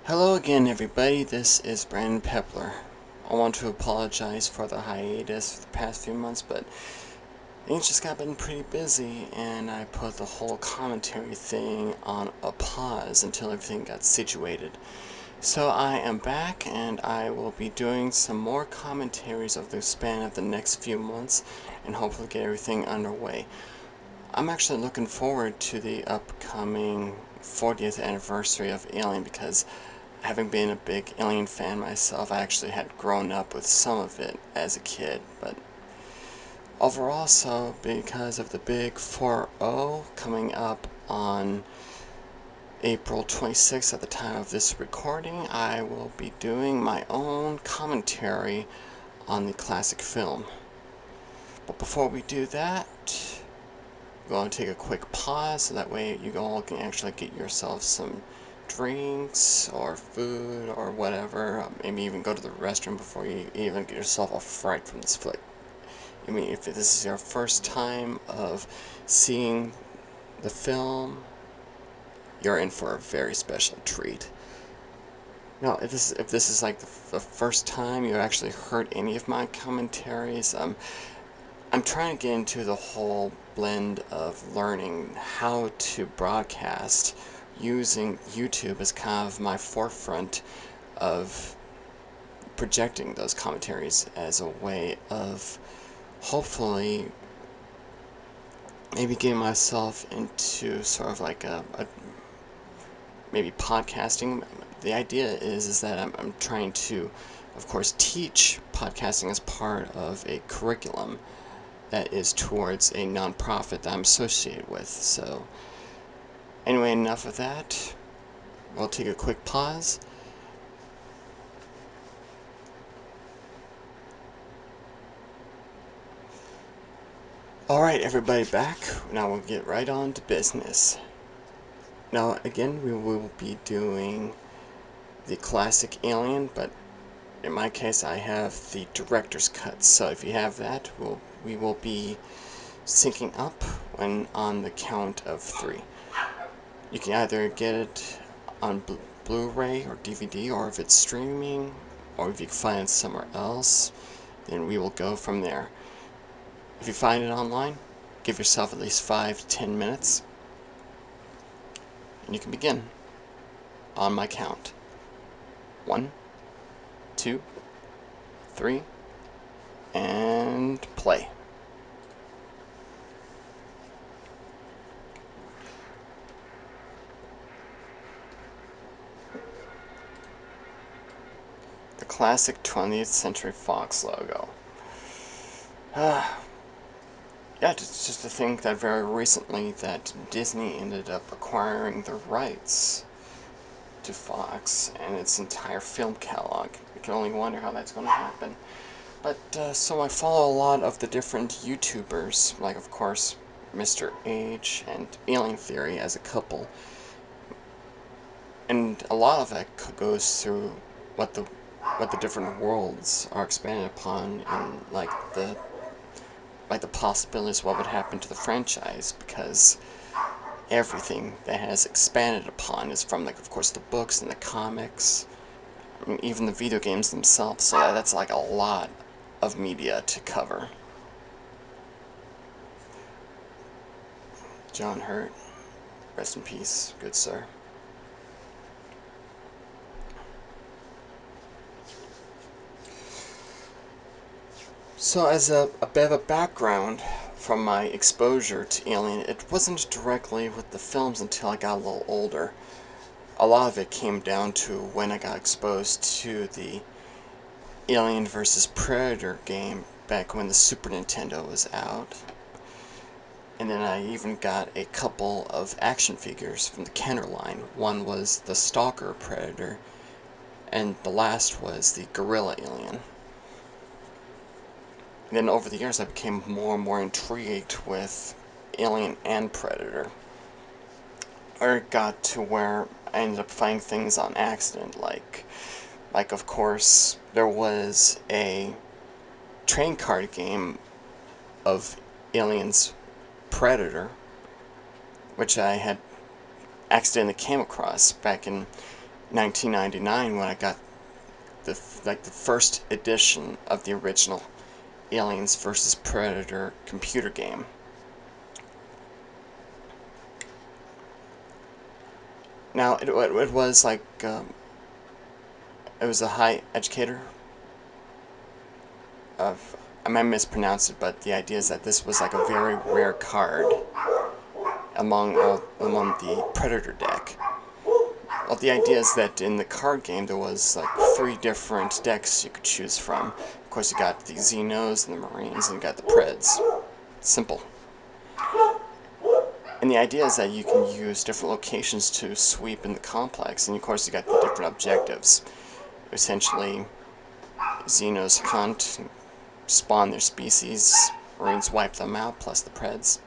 Hello again, everybody. This is Brandon Peppler. I want to apologize for the hiatus for the past few months, but things just got been pretty busy, and I put the whole commentary thing on a pause until everything got situated. So I am back, and I will be doing some more commentaries of the span of the next few months, and hopefully get everything underway. I'm actually looking forward to the upcoming 40th anniversary of Alien because having been a big Alien fan myself, I actually had grown up with some of it as a kid, but overall, so because of the big 4-0 coming up on April 26th at the time of this recording, I will be doing my own commentary on the classic film. But before we do that, we're going to take a quick pause so that way you all can actually get yourself some drinks or food or whatever. Maybe even go to the restroom before you even get yourself a fright from this flick. I mean, if this is your first time of seeing the film, you're in for a very special treat. Now, if this is like the first time you actually heard any of my commentaries, I'm trying to get into the whole blend of learning how to broadcast using YouTube as kind of my forefront of projecting those commentaries as a way of hopefully maybe getting myself into sort of like a maybe podcasting. The idea is that I'm trying to, of course, teach podcasting as part of a curriculum that is towards a nonprofit that I'm associated with. So anyway, enough of that. We'll take a quick pause. Alright, everybody back. Now we'll get right on to business. Now, again, we will be doing the classic Alien, but in my case, I have the director's cut. So if you have that, we will be syncing up when on the count of 3. You can either get it on Blu-ray or DVD, or if it's streaming, or if you can find it somewhere else, then we will go from there. If you find it online, give yourself at least 5 to 10 minutes, and you can begin on my count. 1, 2, 3, and play. The classic 20th Century Fox logo. Yeah, just to think that very recently that Disney ended up acquiring the rights to Fox and its entire film catalog. You can only wonder how that's going to happen. But, so I follow a lot of the different YouTubers, like, of course, Mr. H and Alien Theory as a couple. And a lot of that goes through what the different worlds are expanded upon in, like the possibilities of what would happen to the franchise, because everything that has expanded upon is from, like, of course, the books and the comics, I mean, even the video games themselves, so that's like a lot of media to cover. John Hurt, rest in peace, good sir. So as a bit of a background from my exposure to Alien, it wasn't directly with the films until I got a little older. A lot of it came down to when I got exposed to the Alien vs. Predator game back when the Super Nintendo was out. And then I even got a couple of action figures from the Kenner line. One was the Stalker Predator, and the last was the Gorilla Alien. And then over the years I became more and more intrigued with Alien and Predator. Or it got to where I ended up finding things on accident, like of course there was a train card game of Aliens Predator, which I had accidentally came across back in 1999 when I got the first edition of the original Aliens vs. Predator computer game. Now it was like it was a high educator of, I might mispronounce it, but the idea is that this was like a very rare card among the Predator deck. Well, the idea is that in the card game there was like 3 different decks you could choose from. Of course, you got the Xenos and the Marines, and you got the Preds. Simple. And the idea is that you can use different locations to sweep in the complex, and of course you got the different objectives. Essentially, Xenos hunt, spawn their species, Marines wipe them out, plus the Preds.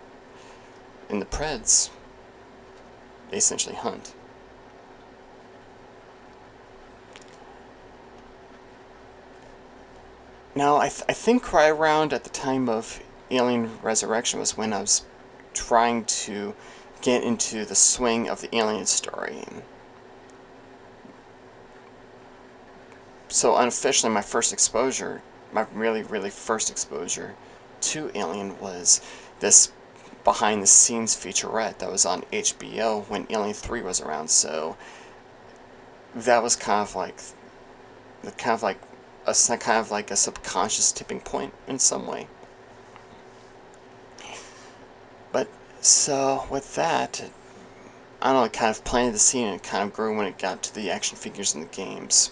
And the Preds, they essentially hunt. Now, I think right around at the time of Alien Resurrection was when I was trying to get into the swing of the Alien story. So unofficially, my really first exposure to Alien was this behind-the-scenes featurette that was on HBO when Alien 3 was around. So that was kind of like a subconscious tipping point in some way. But so with that, I don't know, it kind of planted the scene, and it kind of grew when it got to the action figures in the games.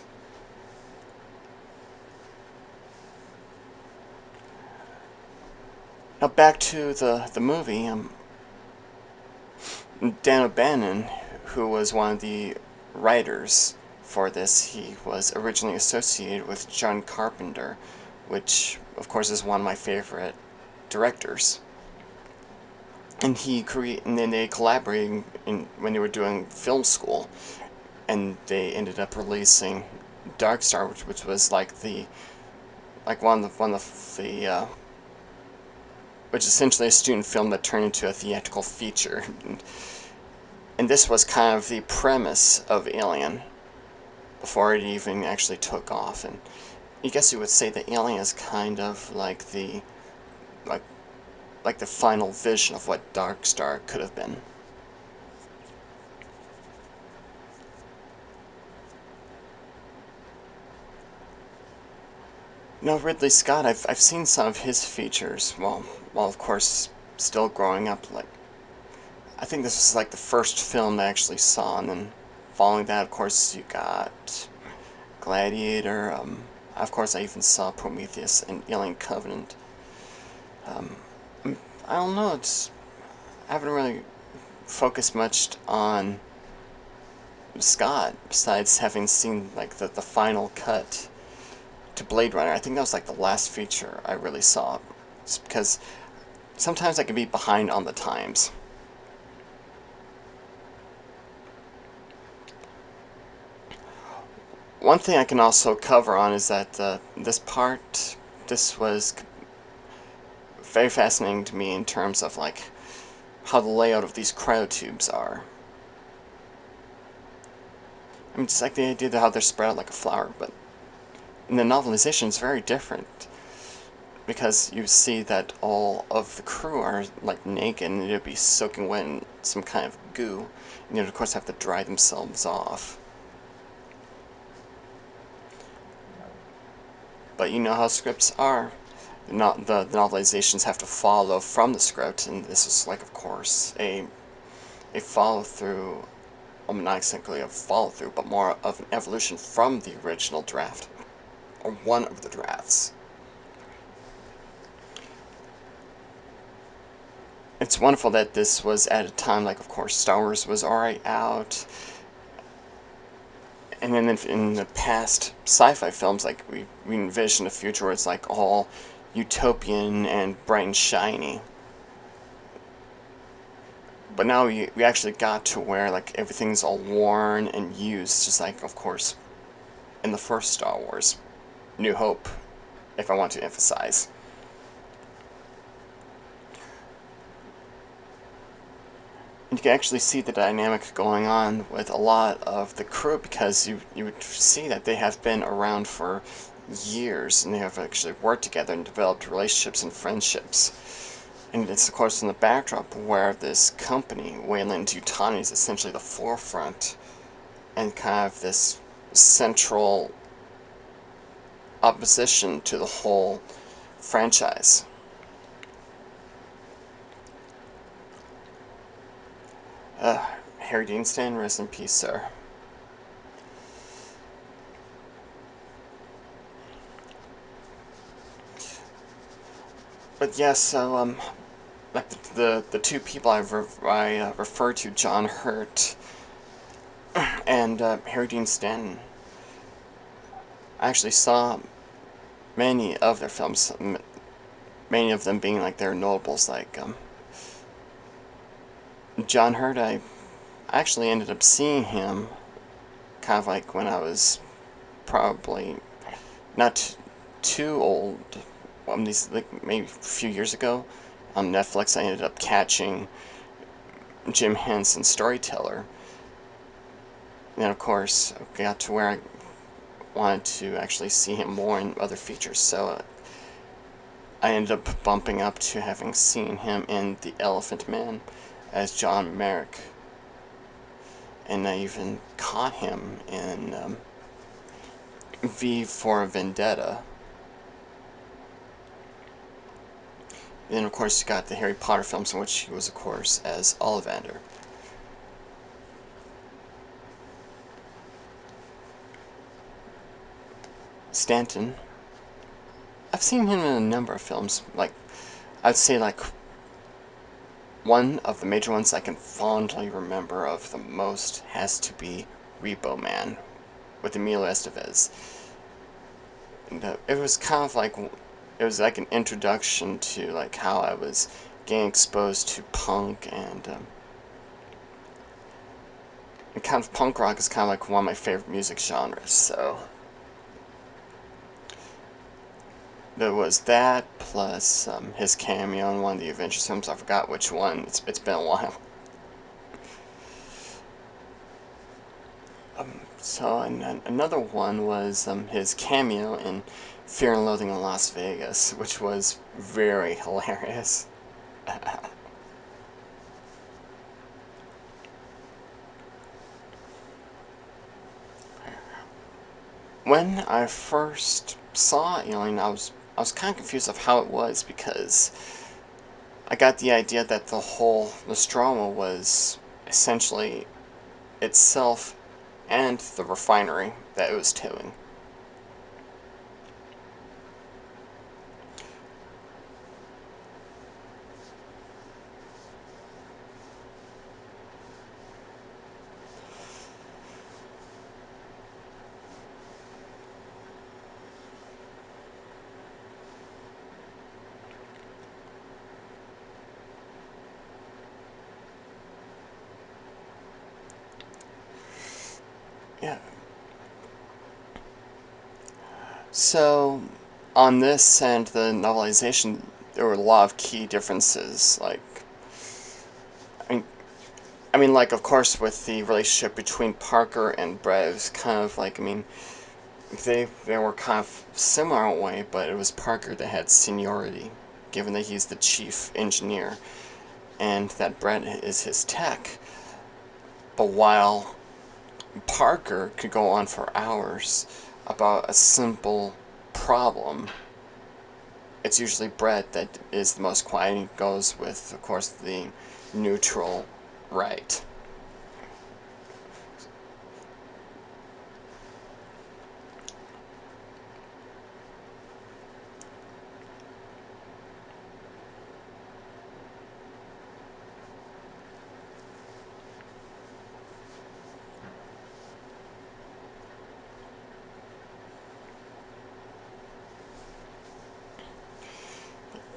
Now back to the movie. Dan O'Bannon, who was one of the writers for this, he was originally associated with John Carpenter, which of course is one of my favorite directors. And then they collaborated when they were doing film school, and they ended up releasing Dark Star, which was like one of the which is essentially a student film that turned into a theatrical feature. And this was kind of the premise of Alien before it even actually took off. And I guess you would say that Alien is kind of like the final vision of what Dark Star could have been. No, Ridley Scott, I've seen some of his features, while of course still growing up. Like, I think this was like the first film I actually saw, and then following that, of course, you got Gladiator. Of course, I even saw Prometheus and Alien Covenant. Um, I don't know, I haven't really focused much on Scott, besides having seen like the final cut to Blade Runner. I think that was like the last feature I really saw, just because sometimes I can be behind on the times. One thing I can also cover on is that this was very fascinating to me in terms of like how the layout of these cryotubes are. I mean, just like the idea of how they're spread out like a flower, but in the novelization it's very different, because you see that all of the crew are like naked and they'd be soaking wet in some kind of goo, and you'd of course have to dry themselves off. But you know how scripts are. The novelizations have to follow from the script, and this is like, of course, a follow through. Well, not exactly a follow through, but more of an evolution from the original draft, or one of the drafts. It's wonderful that this was at a time like, of course, Star Wars was already out, and then in the past sci-fi films, like we envision a future where it's like all utopian and bright and shiny. But now we actually got to where like everything's all worn and used, just like, of course, in the first Star Wars, New Hope, if I want to emphasize. you can actually see the dynamic going on with a lot of the crew, because you would see that they have been around for years and they have actually worked together and developed relationships and friendships. And it's, of course, in the backdrop where this company, Wayland-Yutani, is essentially the forefront and kind of this central opposition to the whole franchise. Harry Dean Stanton, rest in peace, sir. But yeah, so like the two people I referred to, John Hurt and Harry Dean Stanton, I actually saw many of their films, many of them being like their notables. Like John Hurt, I actually ended up seeing him kind of like when I was probably not too old. These like maybe a few years ago on Netflix. I ended up catching Jim Henson's Storyteller, and then of course I got to where I wanted to actually see him more in other features. So I ended up bumping up to having seen him in The Elephant Man as John Merrick, and I even caught him in V for Vendetta. Then, of course, you got the Harry Potter films, in which he was, of course, as Ollivander. Stanton, I've seen him in a number of films. Like, I'd say, like, one of the major ones I can fondly remember of the most has to be Repo Man with Emilio Estevez. And, it was kind of like, it was like an introduction to, like, how I was getting exposed to punk, and kind of punk rock is kind of like one of my favorite music genres, so there was that, plus his cameo in one of the Avengers films. I forgot which one. It's been a while. So and another one was his cameo in Fear and Loathing in Las Vegas, which was very hilarious. When I first saw Alien, I was kind of confused of how it was, because I got the idea that the whole Nostromo was essentially itself and the refinery that it was towing. Yeah. So, on this and the novelization, there were a lot of key differences. Like, I mean, like, of course, with the relationship between Parker and Brett, it was kind of like, I mean, they were kind of similar in a way, but it was Parker that had seniority, given that he's the chief engineer, and that Brett is his tech. But while Parker could go on for hours about a simple problem, it's usually Brett that is the most quiet and goes with, of course, the neutral right.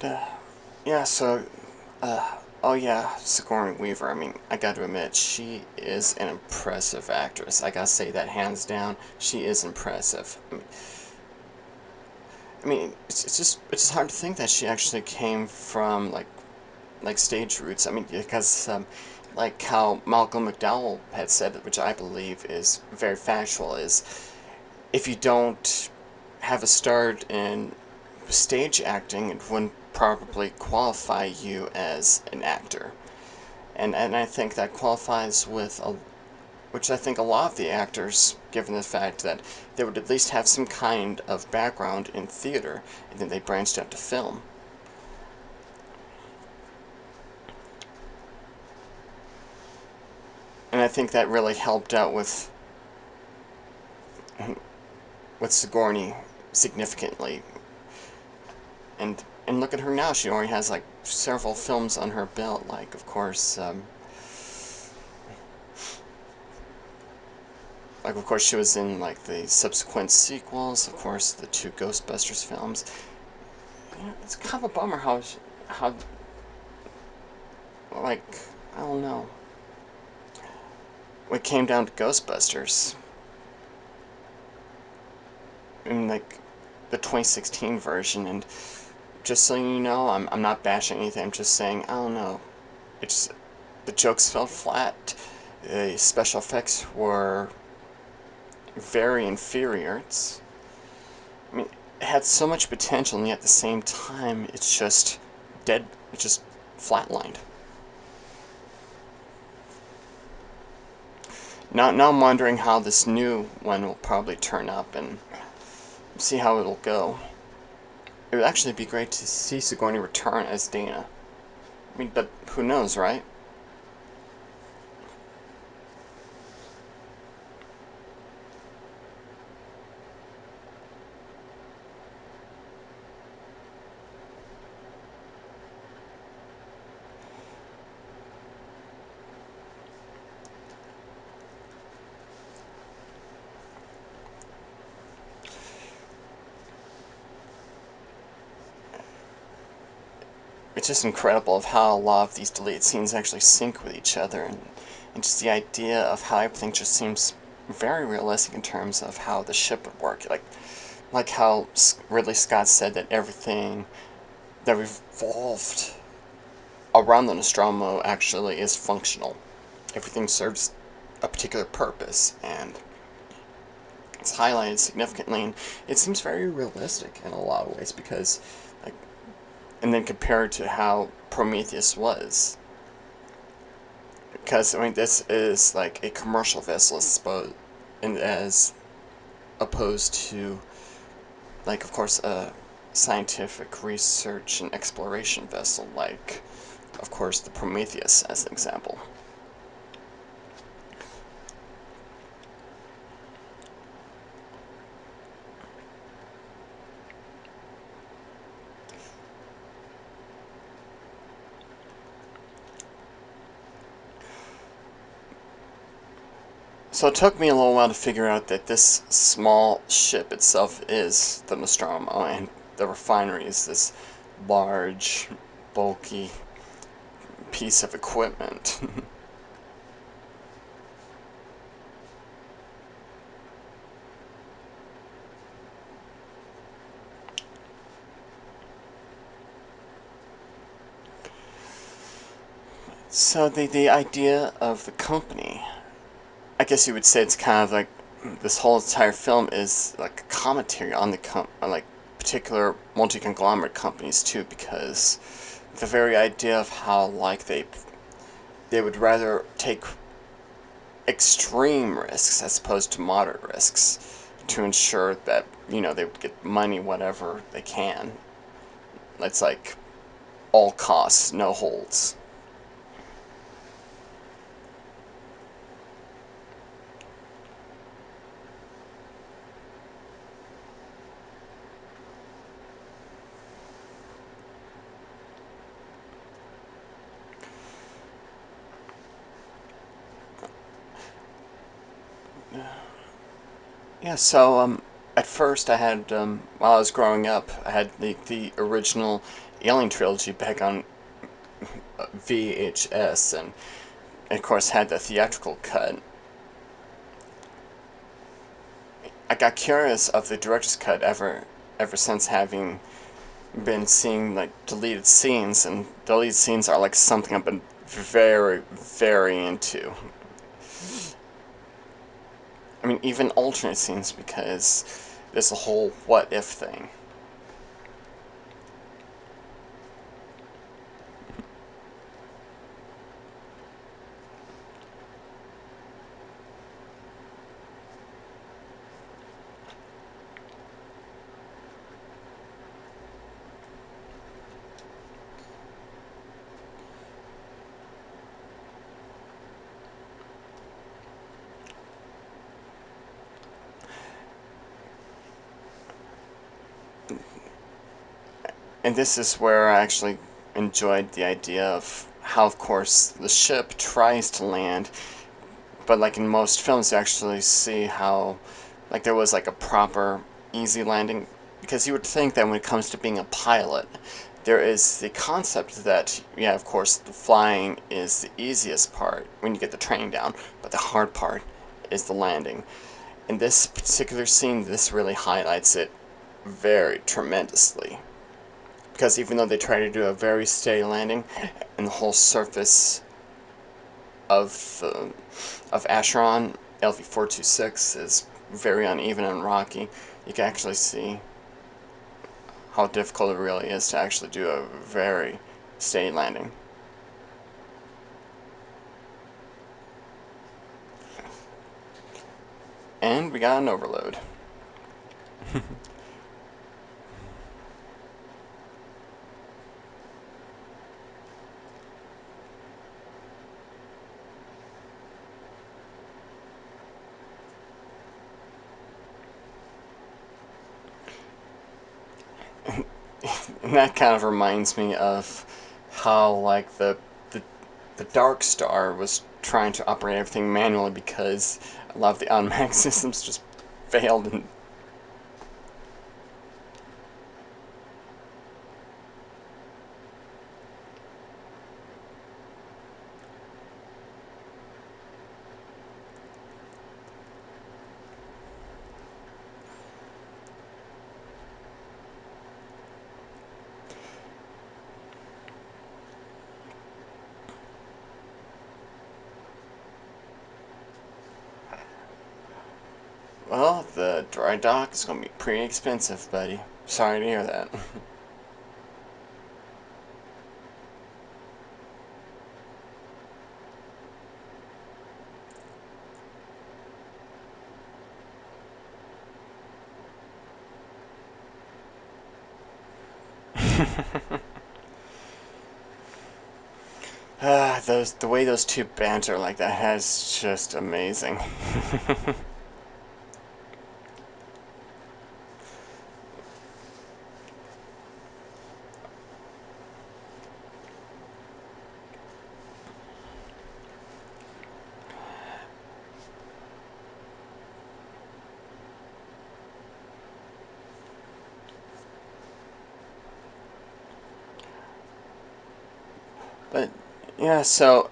Uh, yeah, so, oh yeah, Sigourney Weaver, I mean, I gotta admit, she is an impressive actress. I gotta say that hands down, she is impressive. It's just hard to think that she actually came from, like stage roots. I mean, because like how Malcolm McDowell had said, which I believe is very factual, is if you don't have a start in stage acting, it wouldn't probably qualify you as an actor. And I think that qualifies with which I think a lot of the actors, given the fact that they would at least have some kind of background in theater, and then they branched out to film. And I think that really helped out with Sigourney significantly. And look at her now; she already has like several films on her belt. Like, of course, she was in like the subsequent sequels. Of course, the two Ghostbusters films. It's kind of a bummer how like I don't know. When it came down to Ghostbusters, in like the 2016 version, and just so you know, I'm not bashing anything. I'm just saying I don't know. It's the jokes fell flat. The special effects were very inferior. I mean, it had so much potential, and yet at the same time, it's just dead. It's just flatlined. Now I'm wondering how this new one will probably turn up and see how it'll go. It would actually be great to see Sigourney return as Dana. I mean, but who knows, right? It's just incredible of how a lot of these deleted scenes actually sync with each other, and just the idea of how everything just seems very realistic in terms of how the ship would work. Like how Ridley Scott said that everything that revolved around the Nostromo actually is functional. Everything serves a particular purpose, and it's highlighted significantly, and it seems very realistic in a lot of ways because, like, and then compared to how Prometheus was, because I mean this is like a commercial vessel, I suppose, and as opposed to, like, of course, a scientific research and exploration vessel, like, of course, the Prometheus as an example. So it took me a little while to figure out that this small ship itself is the Nostromo, and the refinery is this large, bulky piece of equipment. So the idea of the company, I guess you would say it's kind of like this whole entire film is like a commentary on on like particular multi-conglomerate companies too, because the very idea of how like they would rather take extreme risks as opposed to moderate risks to ensure that they would get money whatever they can. It's like all costs, no holds. Yeah, so at first I had while I was growing up, I had the original Alien trilogy back on VHS, and of course had the theatrical cut. I got curious of the director's cut ever since having been seeing like deleted scenes, and deleted scenes are like something I've been very, very into. I mean, even alternate scenes, because there's a whole what if thing. And this is where I actually enjoyed the idea of how, of course, the ship tries to land, but like in most films, you actually see how, like, there was like a proper easy landing, because you would think that when it comes to being a pilot, there is the concept that, yeah, of course, the flying is the easiest part when you get the training down, but the hard part is the landing. In this particular scene, this really highlights it very tremendously. Because even though they try to do a very steady landing, and the whole surface of Acheron, LV-426, is very uneven and rocky, you can actually see how difficult it really is to actually do a very steady landing. And we got an overload. And that kind of reminds me of how, like, the Dark Star was trying to operate everything manually because a lot of the automatic systems just failed. And well, the dry dock is going to be pretty expensive, buddy. Sorry to hear that. The way those two banter like that is just amazing. But yeah, so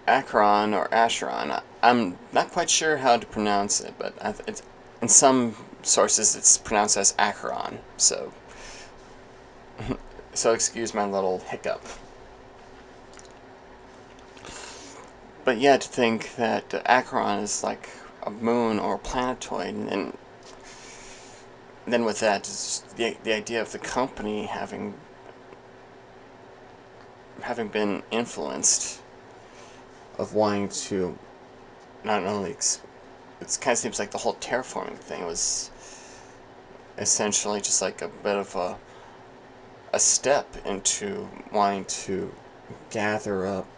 Akron or Acheron, I'm not quite sure how to pronounce it, but it's, in some sources it's pronounced as Acheron. So excuse my little hiccup. But yeah, to think that Acheron is like a moon or a planetoid, and then with that, the idea of the company having been influenced of wanting to not only it kind of seems like the whole terraforming thing was essentially just like a bit of a step into wanting to gather up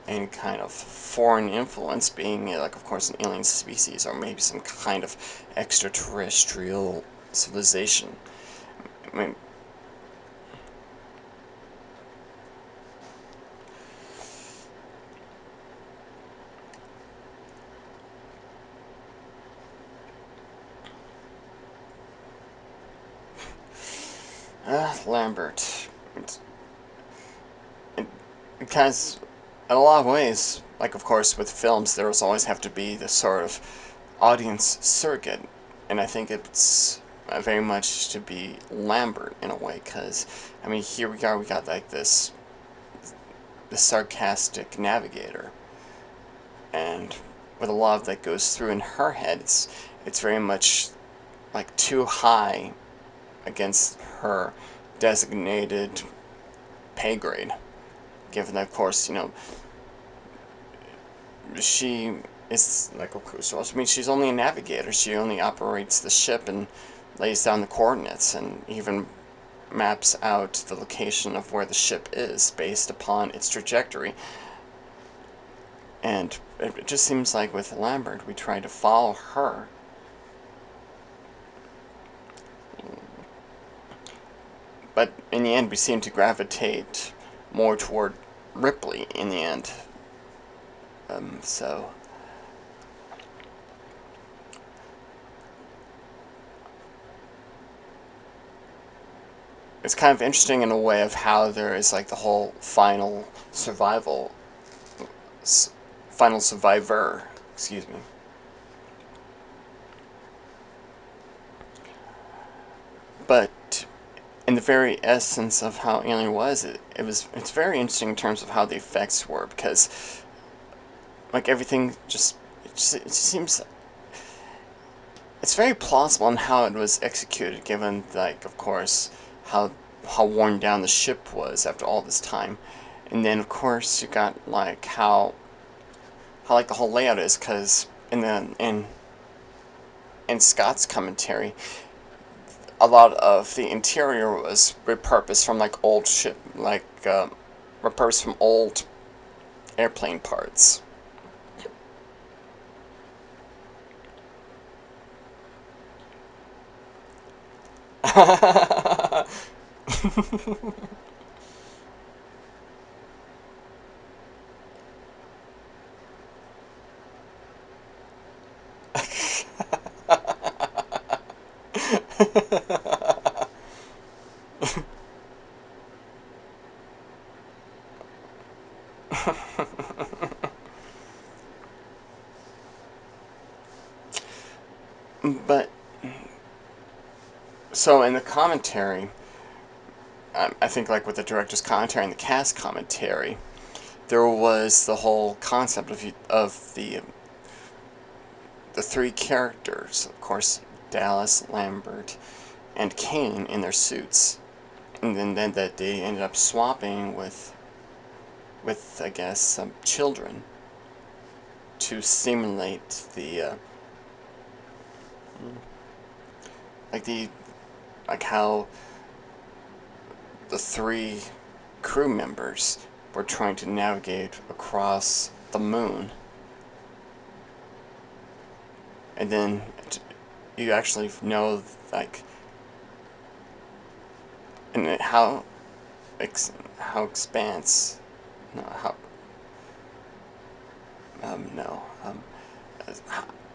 any kind of foreign influence, being like, of course, an alien species or maybe some kind of extraterrestrial civilization. I mean, Lambert. Because, in a lot of ways, like, of course, with films, there was always have to be this sort of audience surrogate, and I think it's very much to be Lambert in a way, because, I mean, here we got like this the sarcastic navigator, and with a lot of that goes through in her head, it's very much like too high against her designated pay grade. Given that, of course, she is like a cruise. I mean, she's only a navigator. She only operates the ship and lays down the coordinates, and even maps out the location of where the ship is based upon its trajectory. And it just seems like with Lambert, we try to follow her. But in the end, we seem to gravitate more toward Ripley in the end. So it's kind of interesting in a way of how there is like the whole final survivor, excuse me. But in the very essence of how Alien was, it's very interesting in terms of how the effects were, because like everything it seems, it's very plausible in how it was executed, given like of course how worn down the ship was after all this time. And then of course you got like how like the whole layout is, because in Scott's commentary, a lot of the interior was repurposed from like old ship, like repurposed from old airplane parts. But so in the commentary, I think like with the director's commentary and the cast commentary, there was the whole concept of the three characters, of course, Dallas, Lambert, and Kane in their suits, and then that they ended up swapping with I guess some children to simulate like the like how the three crew members were trying to navigate across the moon. And then you actually know like and how expanse no no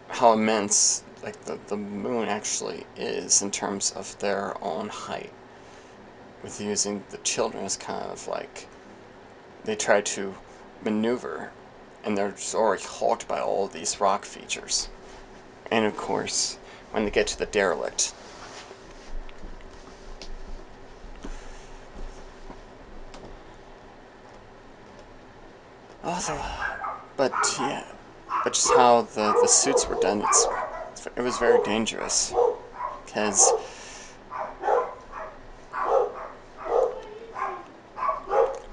how immense like the moon actually is in terms of their own height, with using the children as kind of like they try to maneuver, and they're just already hulked by all of these rock features. And of course, when they get to the derelict, but yeah, but just how the suits were done, it was very dangerous, because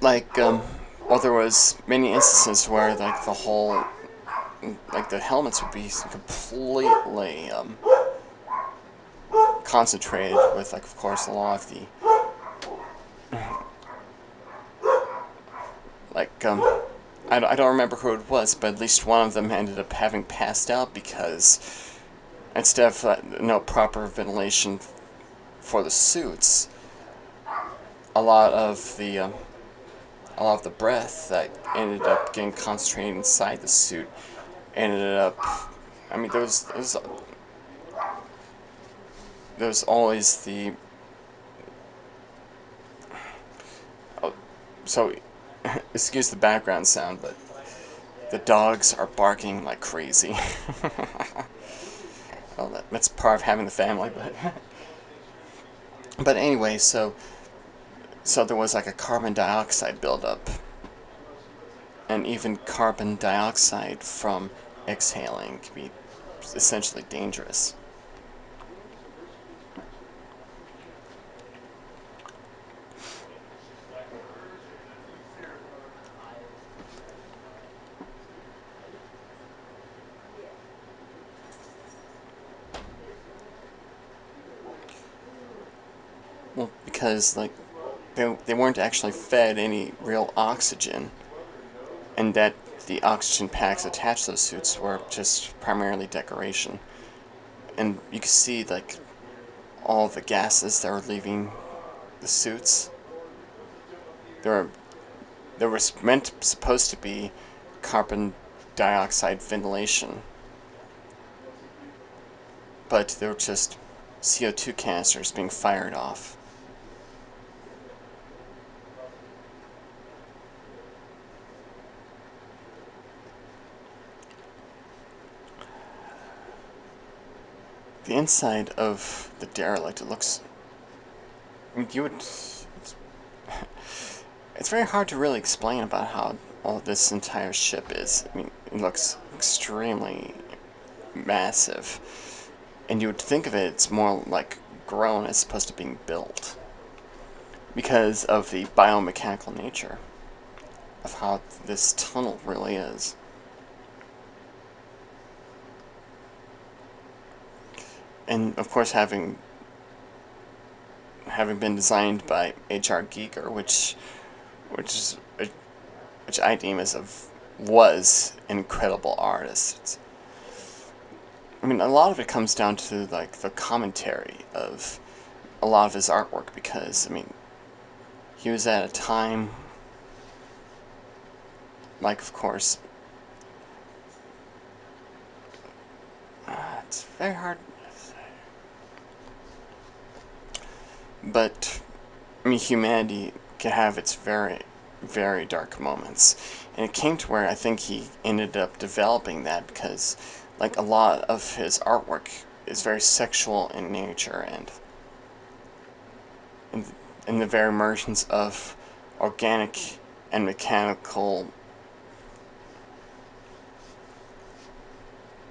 like well, there was many instances where like the whole like the helmets would be completely concentrated with like of course a lot of the like I don't remember who it was, but at least one of them ended up having passed out because instead of no proper ventilation for the suits, a lot of the a lot of the breath that ended up getting concentrated inside the suit ended up. I mean, there's always the oh, so excuse the background sound, but the dogs are barking like crazy. Well, that's part of having the family, but but anyway, so there was like a carbon dioxide buildup and even carbon dioxide from exhaling can be essentially dangerous. Well, because like they weren't actually fed any real oxygen, and that the oxygen packs attached to those suits were just primarily decoration. And you can see like all the gases that were leaving the suits. There were there was supposed to be carbon dioxide ventilation, but they were just CO2 canisters being fired off. The inside of the derelict, it looks. You would. It's very hard to really explain about how all this entire ship is. I mean, it looks extremely massive, and you would think of it, it's more like grown as opposed to being built because of the biomechanical nature of how this tunnel really is. And of course, having been designed by H.R. Giger, which is which I deem as was an incredible artist. I mean, a lot of it comes down to like the commentary of a lot of his artwork because I mean, he was at a time like, of course, it's very hard, but I mean, humanity can have its very, very dark moments. And it came to where I think he ended up developing that because, like, a lot of his artwork is very sexual in nature and in the very emergence of organic and mechanical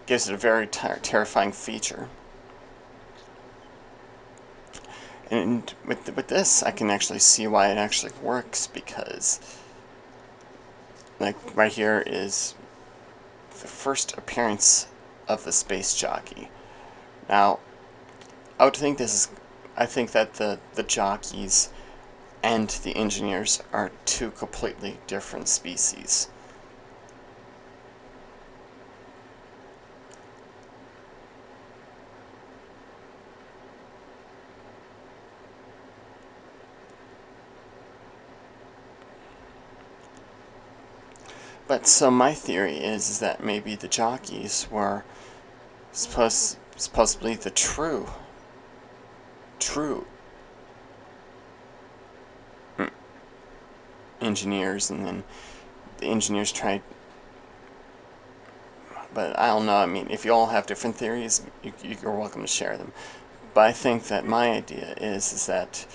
gives it a very terrifying feature. And with this, I can actually see why it actually works because, like, right here is the first appearance of the space jockey. Now, I would think this is. I think that the jockeys and the engineers are two completely different species. But so my theory is that maybe the jockeys were supposedly the true engineers, and then the engineers tried. But I don't know. I mean, if you all have different theories, you're welcome to share them. But I think that my idea is that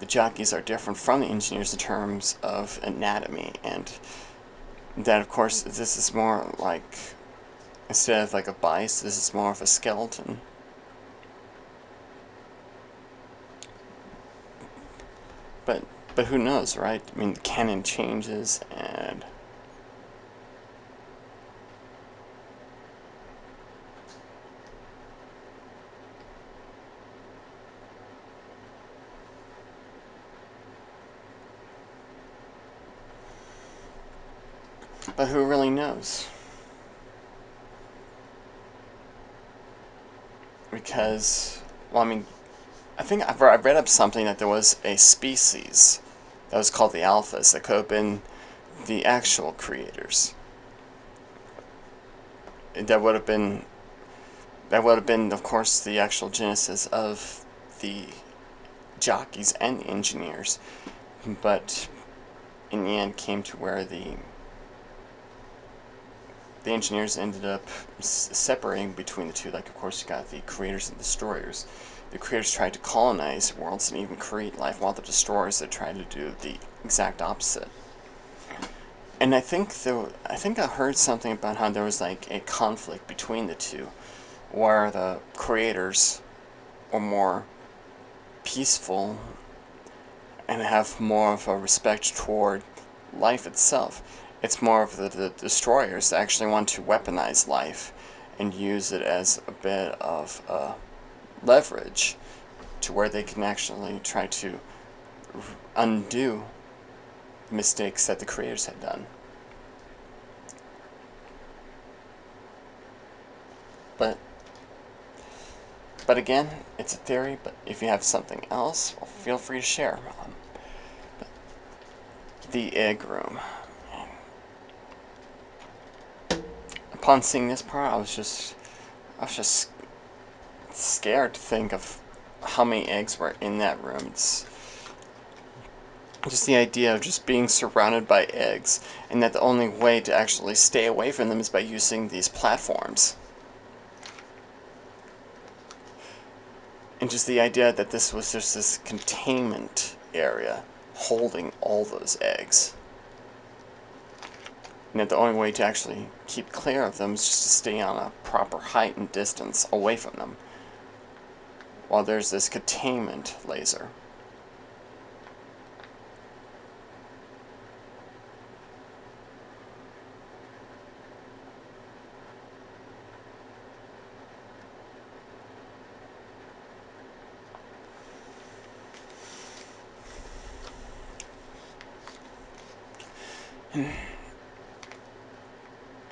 the jockeys are different from the engineers in terms of anatomy, and that of course this is more like instead of like a bicep, this is more of a skeleton. But but who knows, right? I mean, the canon changes, and but who really knows? Because well, I mean, I think I read up something that there was a species that was called the Alphas that could have been the actual creators. That would have been of course, the actual genesis of the jockeys and the engineers, but in the end came to where the engineers ended up separating between the two. Like, of course, you got the creators and destroyers. The creators tried to colonize worlds and even create life, while the destroyers that tried to do the exact opposite. And I think I heard something about how there was like a conflict between the two, where the creators were more peaceful and have more of a respect toward life itself. It's more of the destroyers that actually want to weaponize life and use it as a bit of leverage to where they can actually try to undo mistakes that the creators had done. But again, it's a theory. But if you have something else, well, feel free to share. The egg room. Upon seeing this part, I was just scared to think of how many eggs were in that room. It's just the idea of just being surrounded by eggs, and that the only way to actually stay away from them is by using these platforms. And just the idea that this was just this containment area holding all those eggs. And that the only way to actually keep clear of them is just to stay on a proper height and distance away from them, while there's this containment laser.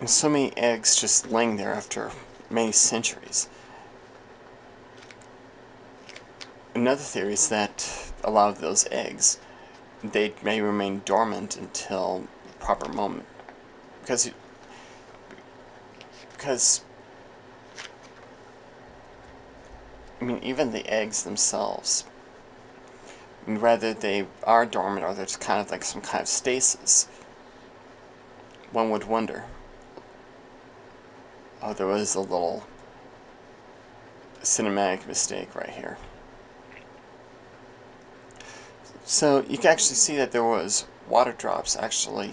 And so many eggs just laying there after many centuries. Another theory is that a lot of those eggs, they may remain dormant until the proper moment. Because I mean, even the eggs themselves, I mean, whether they are dormant or there's kind of like some kind of stasis, one would wonder. Oh, there was a little cinematic mistake right here. So you can actually see that there was water drops actually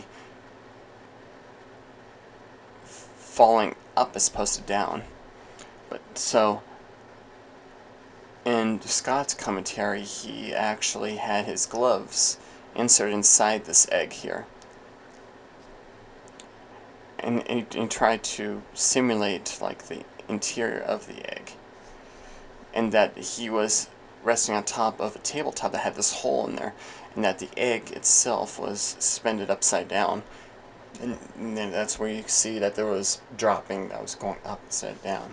falling up as opposed to down. But so in Scott's commentary, he actually had his gloves inserted inside this egg here. And he tried to simulate like the interior of the egg. And that he was resting on top of a tabletop that had this hole in there, and that the egg itself was suspended upside down. And then that's where you see that there was dropping that was going up instead of down.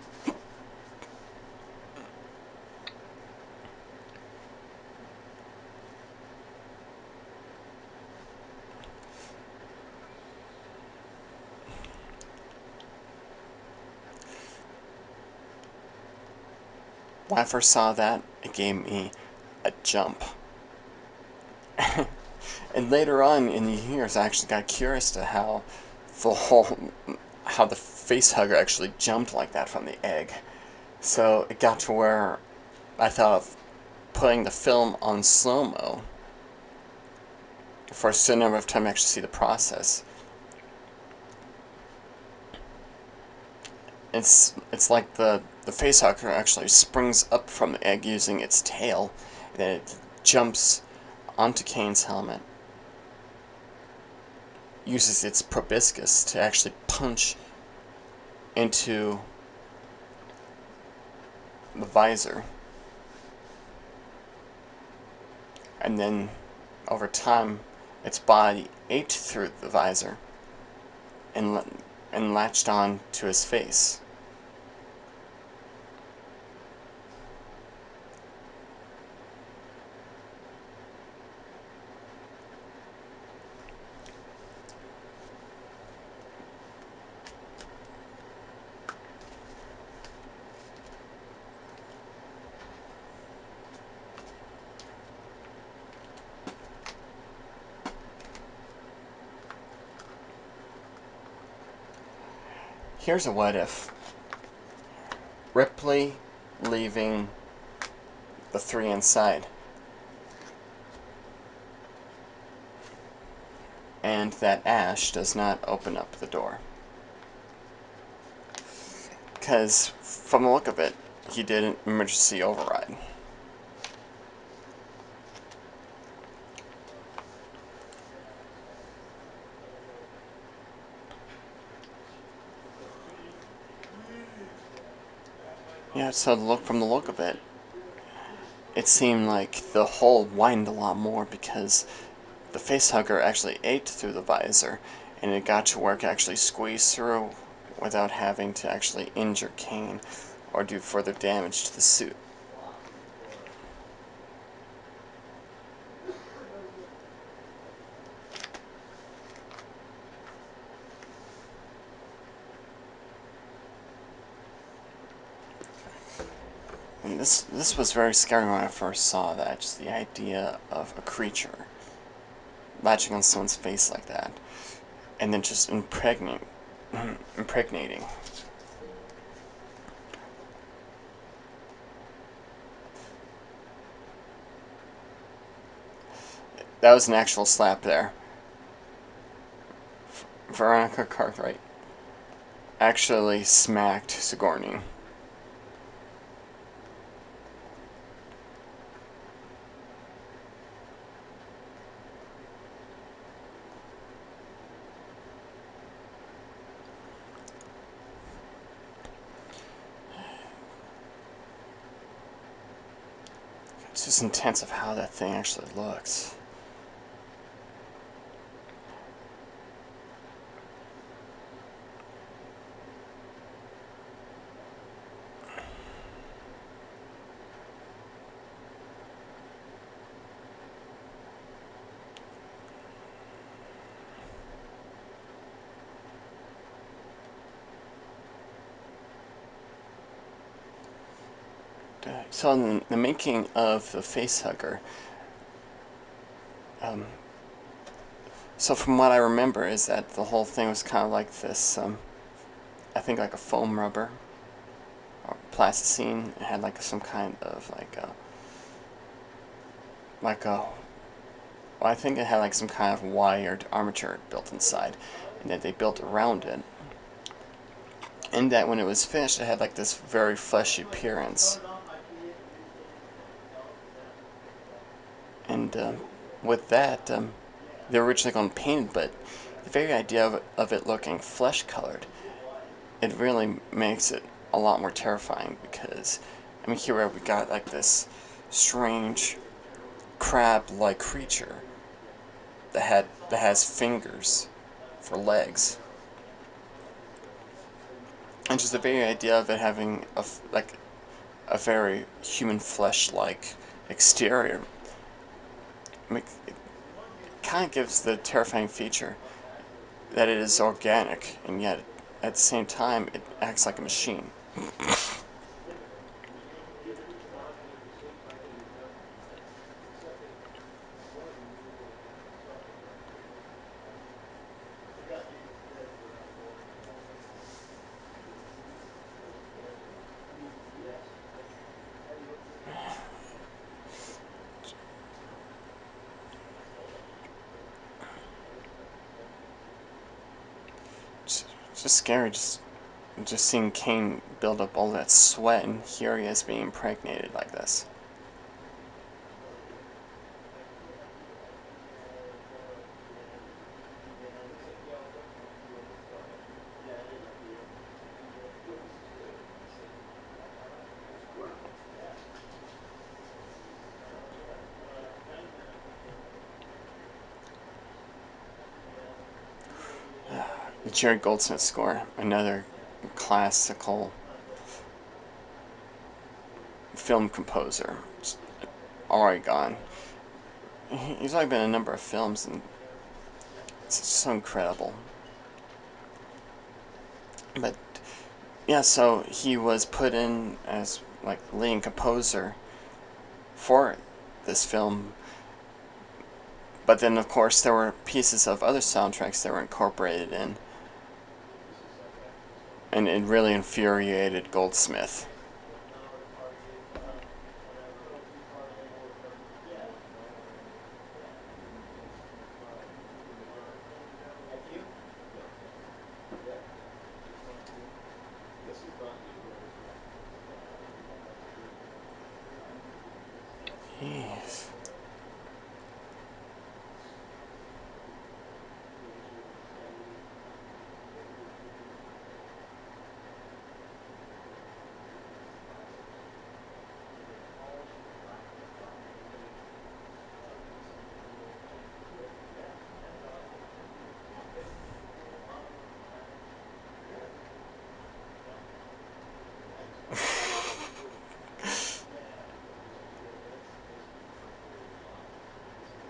When I first saw that, it gave me a jump. And later on in the years, I actually got curious to how the face hugger actually jumped like that from the egg. So it got to where I thought of putting the film on slow-mo for a certain number of time to actually see the process. It's like the facehugger actually springs up from the egg using its tail, and then it jumps onto Kane's helmet, uses its proboscis to actually punch into the visor, and then over time its body ate through the visor and latched on to his face. Here's a what if. Ripley leaving the three inside. and that ash does not open up the door. Because from the look of it, he did an emergency override. Yeah, so from the look of it, it seemed like the hole widened a lot more because the facehugger actually ate through the visor, and it got to where it could actually squeeze through without having to actually injure Kane or do further damage to the suit. And this was very scary when I first saw that, just the idea of a creature latching on someone's face like that, and then just impregnating. That was an actual slap there. Veronica Cartwright actually smacked Sigourney. It's just intense of how that thing actually looks. So in the making of the facehugger, um, so from what I remember is that the whole thing was kind of like this, I think like a foam rubber or plasticine. It had like some kind of like a, well, I think it had like some kind of wired armature built inside, and that they built around it. And that when it was finished, it had like this very fleshy appearance. And with that, they were originally going to paint it, but the very idea of it looking flesh colored, it really makes it a lot more terrifying because, I mean, here we got like this strange crab-like creature that has fingers for legs, and just the very idea of it having like a very human flesh-like exterior, it kind of gives the terrifying feature that it is organic, and yet at the same time it acts like a machine. It's just scary, just seeing Kane build up all that sweat, and here he is being impregnated like this. The Jerry Goldsmith score, another classical film composer, already gone. He's only been in a number of films, and it's so incredible. But yeah, so he was put in as like leading composer for this film, but then of course there were pieces of other soundtracks that were incorporated in, and it really infuriated Goldsmith. Jeez.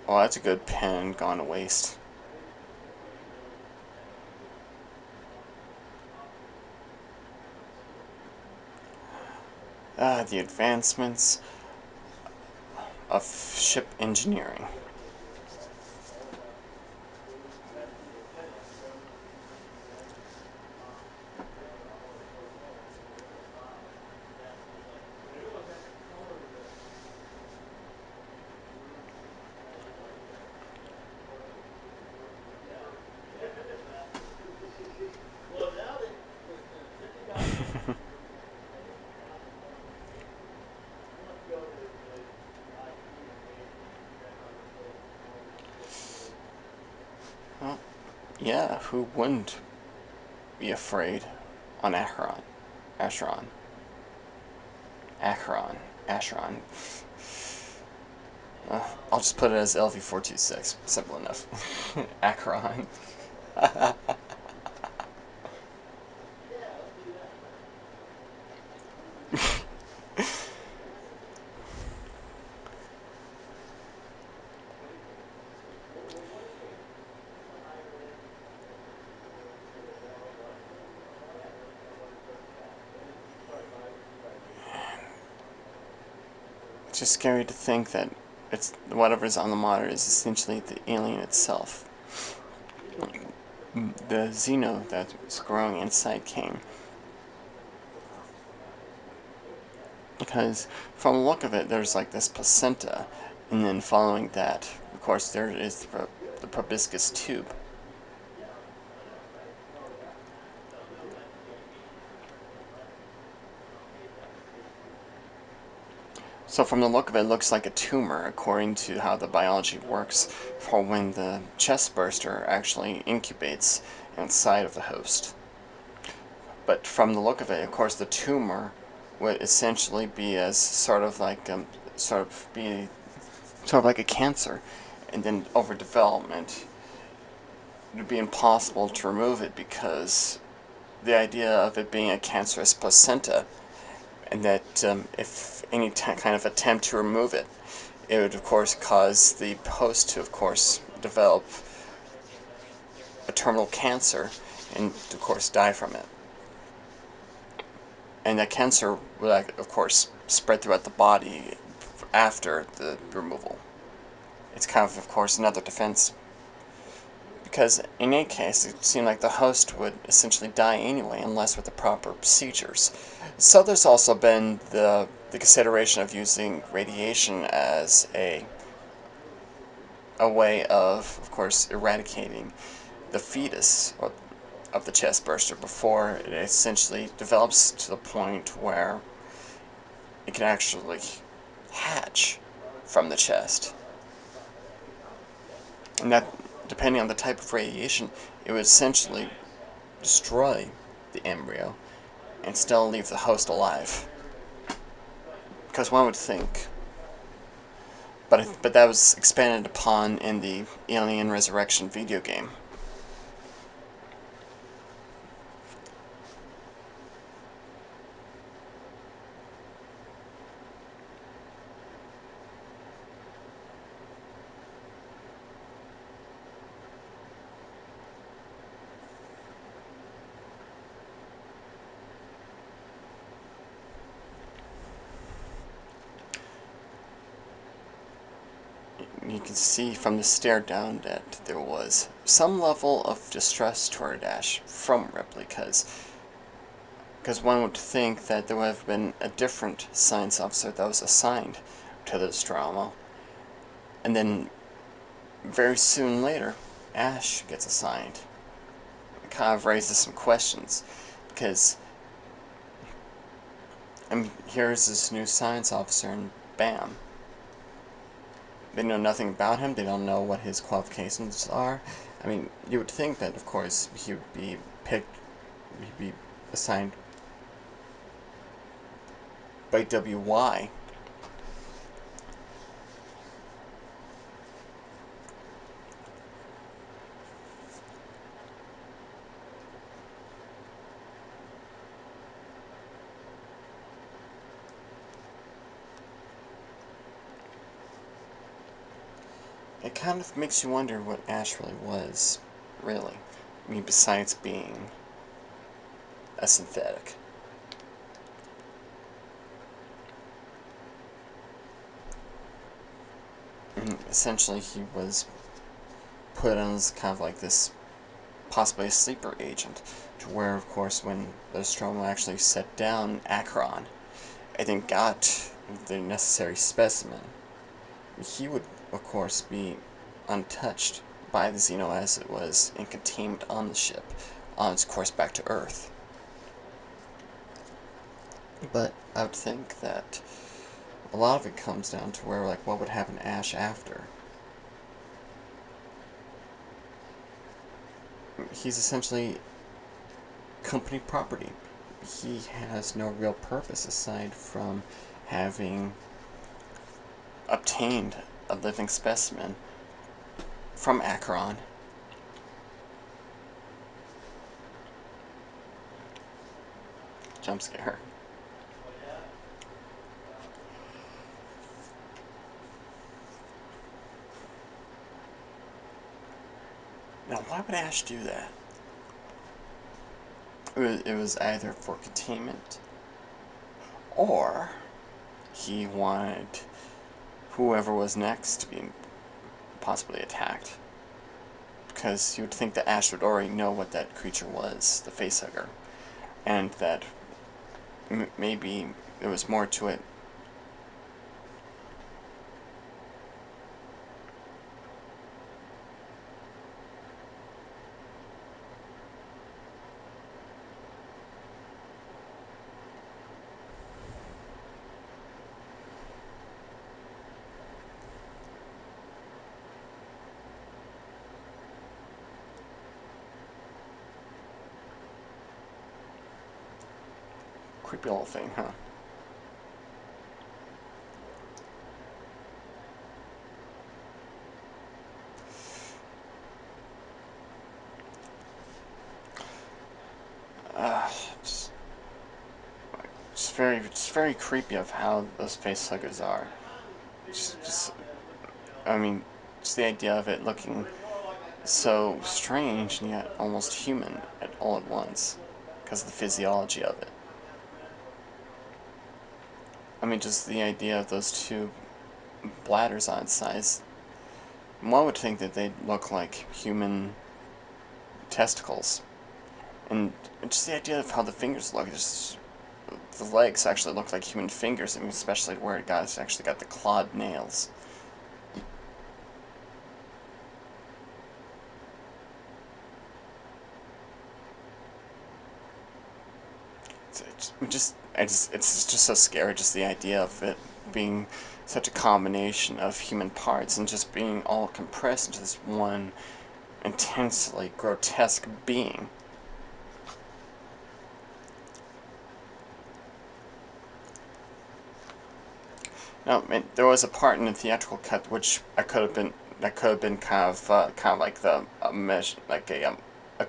Oh, that's a good pen gone to waste. The advancements of ship engineering. Well, yeah, who wouldn't be afraid on Acheron? Acheron. Acheron. Acheron. I'll just put it as LV426. Simple enough. Acheron. It's just scary to think that it's whatever's on the monitor is essentially the alien itself. The Xeno that's growing inside King. Because from the look of it, there's like this placenta, and then following that, of course, there is the proboscis tube. So from the look of it, it looks like a tumor, according to how the biology works for when the chest burster actually incubates inside of the host. But from the look of it, of course, the tumor would essentially be as sort of like a cancer, and then over development, it would be impossible to remove it because the idea of it being a cancerous placenta, and that if any kind of attempt to remove it, it would of course cause the host to of course develop a terminal cancer and of course die from it. And that cancer would of course spread throughout the body after the removal. It's kind of course another defense, because in any case it seemed like the host would essentially die anyway unless with the proper procedures. So there's also been the consideration of using radiation as a way of course, eradicating the fetus of the chest burster before it essentially develops to the point where it can actually hatch from the chest. And that, depending on the type of radiation, it would essentially destroy the embryo and still leave the host alive. Because one would think, but that was expanded upon in the Alien Resurrection video game. You can see from the stare down that there was some level of distress toward Ash from Ripley, because one would think that there would have been a different science officer that was assigned to this drama. And then very soon later, Ash gets assigned. It kind of raises some questions, because here's this new science officer, and bam, they know nothing about him. They don't know what his qualifications are. I mean, you would think that, of course, he would be picked, he'd be assigned by WY. It kind of makes you wonder what Ash really was, really. I mean, besides being a synthetic. And essentially, he was put on as kind of like this, possibly a sleeper agent, to where, of course, when the Nostromo actually set down Acheron, and then got the necessary specimen, he would, of course, be untouched by the Xeno as it was in containment on the ship, on its course back to Earth. But I would think that a lot of it comes down to where, like, what would happen to Ash after. He's essentially company property. He has no real purpose aside from having obtained a living specimen from Acheron. Jump scare. Now, why would Ash do that? It was either for containment, or he wanted whoever was next to be possibly attacked. Because you would think that Ash would already know what that creature was, the facehugger, and that maybe there was more to it. Creepy little thing, huh? It's, it's very creepy of how those facehuggers are. I mean, just the idea of it looking so strange and yet almost human all at once, because of the physiology of it. I mean, just the idea of those two bladders on its size. One would think that they'd look like human testicles, and just the idea of how the fingers look. Just the legs actually look like human fingers. I mean, especially where it's actually got the clawed nails. It's just so scary. Just the idea of it being such a combination of human parts and just being all compressed into this one intensely grotesque being. Now, there was a part in the theatrical cut which I could have been that could have been kind of like the a mesh, like a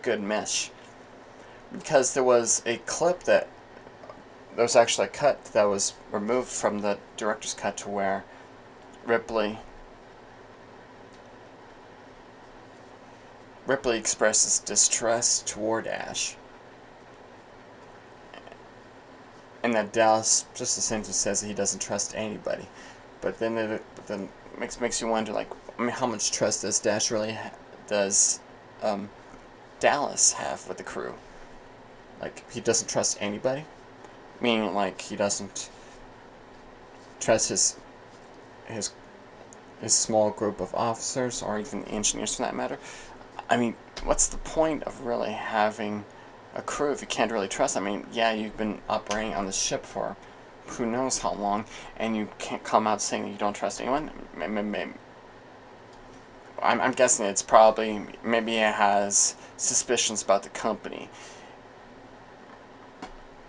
good mesh, because there was a clip that there was actually a cut that was removed from the director's cut to where Ripley Ripley expresses distrust toward Ash, and that Dallas just essentially says that he doesn't trust anybody. But then makes you wonder, like, I mean, how much trust does does um, Dallas have with the crew? Like, he doesn't trust anybody, meaning like he doesn't trust his his small group of officers or even engineers for that matter. I mean, what's the point of really having a crew if you can't really trust? I mean, yeah, you've been operating on the ship for who knows how long, and you can't come out saying that you don't trust anyone. I'm guessing it's probably, maybe it has suspicions about the company.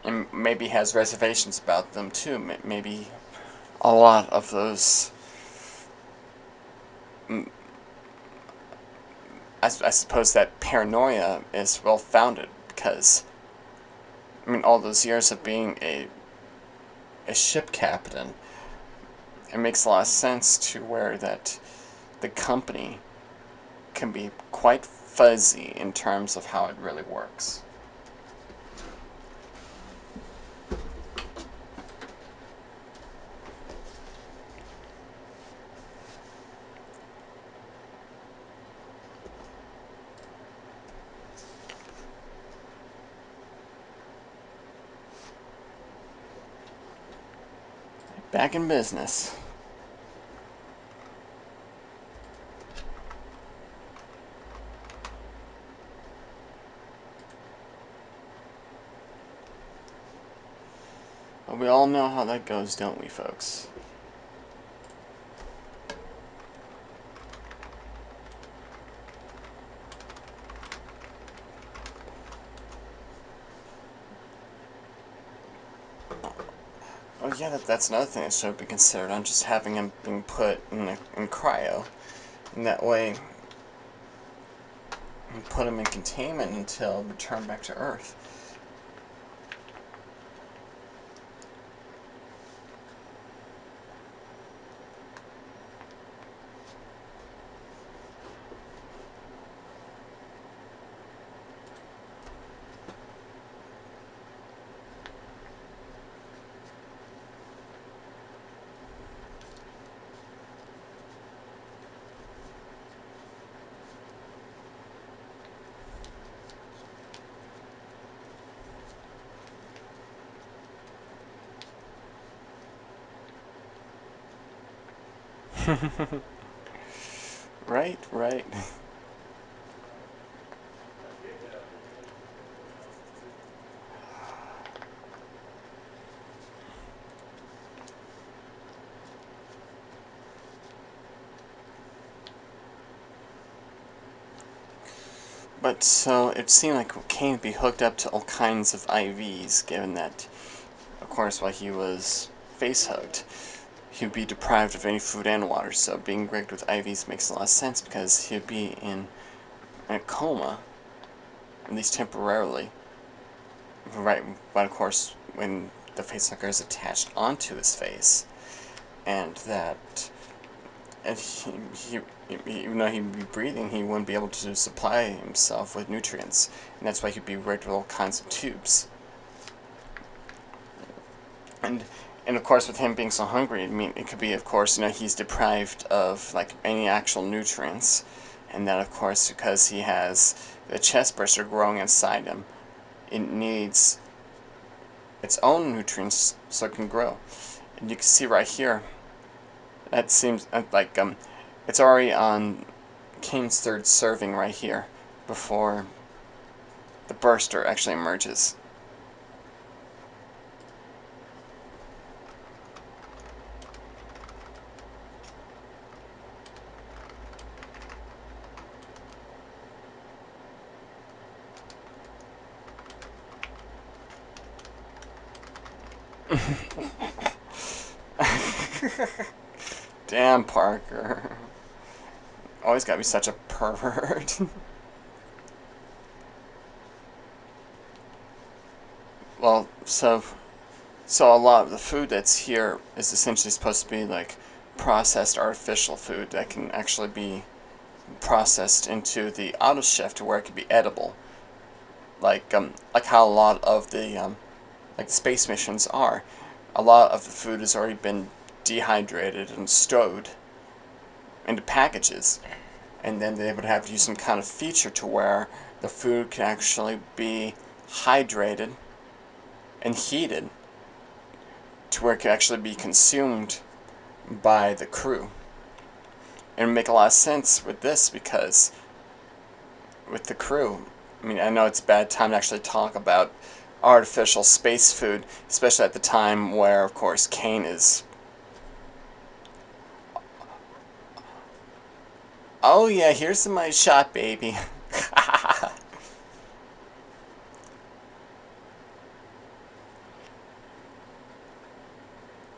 And maybe has reservations about them too. Maybe a lot of those, I suppose that paranoia is well founded because, I mean, all those years of being a ship captain, it makes a lot of sense to where that the company can be quite fuzzy in terms of how it really works. Back in business. But we all know how that goes, don't we, folks? Oh yeah, that's another thing that should be considered on just having him being put in cryo. And that way, you put him in containment until return back to Earth. Right, right. But so it seemed like Kane would be hooked up to all kinds of IVs, given that, of course, while he was face hugged, he would be deprived of any food and water. So being rigged with IVs makes a lot of sense because he'd be in a coma, at least temporarily. Right, but of course, when the facehugger is attached onto his face, and that, and even though he'd be breathing, he wouldn't be able to supply himself with nutrients, and that's why he'd be rigged with all kinds of tubes. And and of course, with him being so hungry, I mean, it could be, of course, he's deprived of like any actual nutrients, and that, of course, because he has the chest burster growing inside him, it needs its own nutrients so it can grow. And you can see right here, that seems like it's already on Kane's third serving right here before the burster actually emerges. Damn, Parker. Always gotta be such a pervert. Well, so a lot of the food that's here is essentially supposed to be like processed artificial food that can actually be processed into the auto chef to where it can be edible. Like how a lot of the like space missions are. A lot of the food has already been dehydrated and stowed into packages, and then they would have to use some kind of feature to where the food can actually be hydrated and heated to where it can actually be consumed by the crew. And it would make a lot of sense with this because with the crew, I mean, I know it's a bad time to actually talk about artificial space food, especially at the time where, of course, Kane is Oh yeah, here's my shot, baby.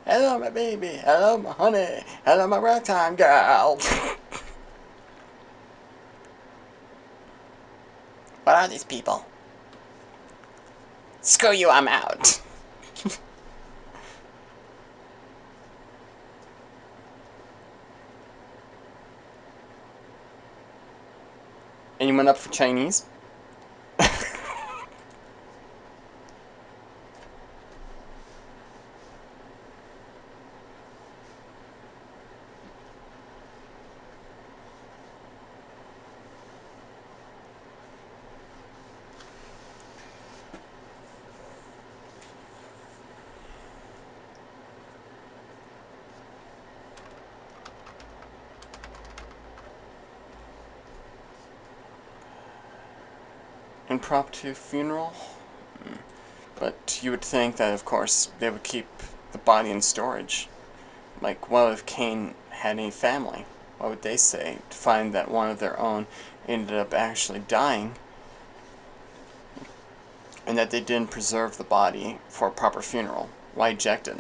Hello, my baby. Hello, my honey. Hello, my ragtime girl. What are these people? Screw you, I'm out. Anyone up for Chinese? Impromptu funeral? But you would think that, of course, they would keep the body in storage. Like, what if Cain had any family? What would they say to find that one of their own ended up actually dying and that they didn't preserve the body for a proper funeral? Why eject it?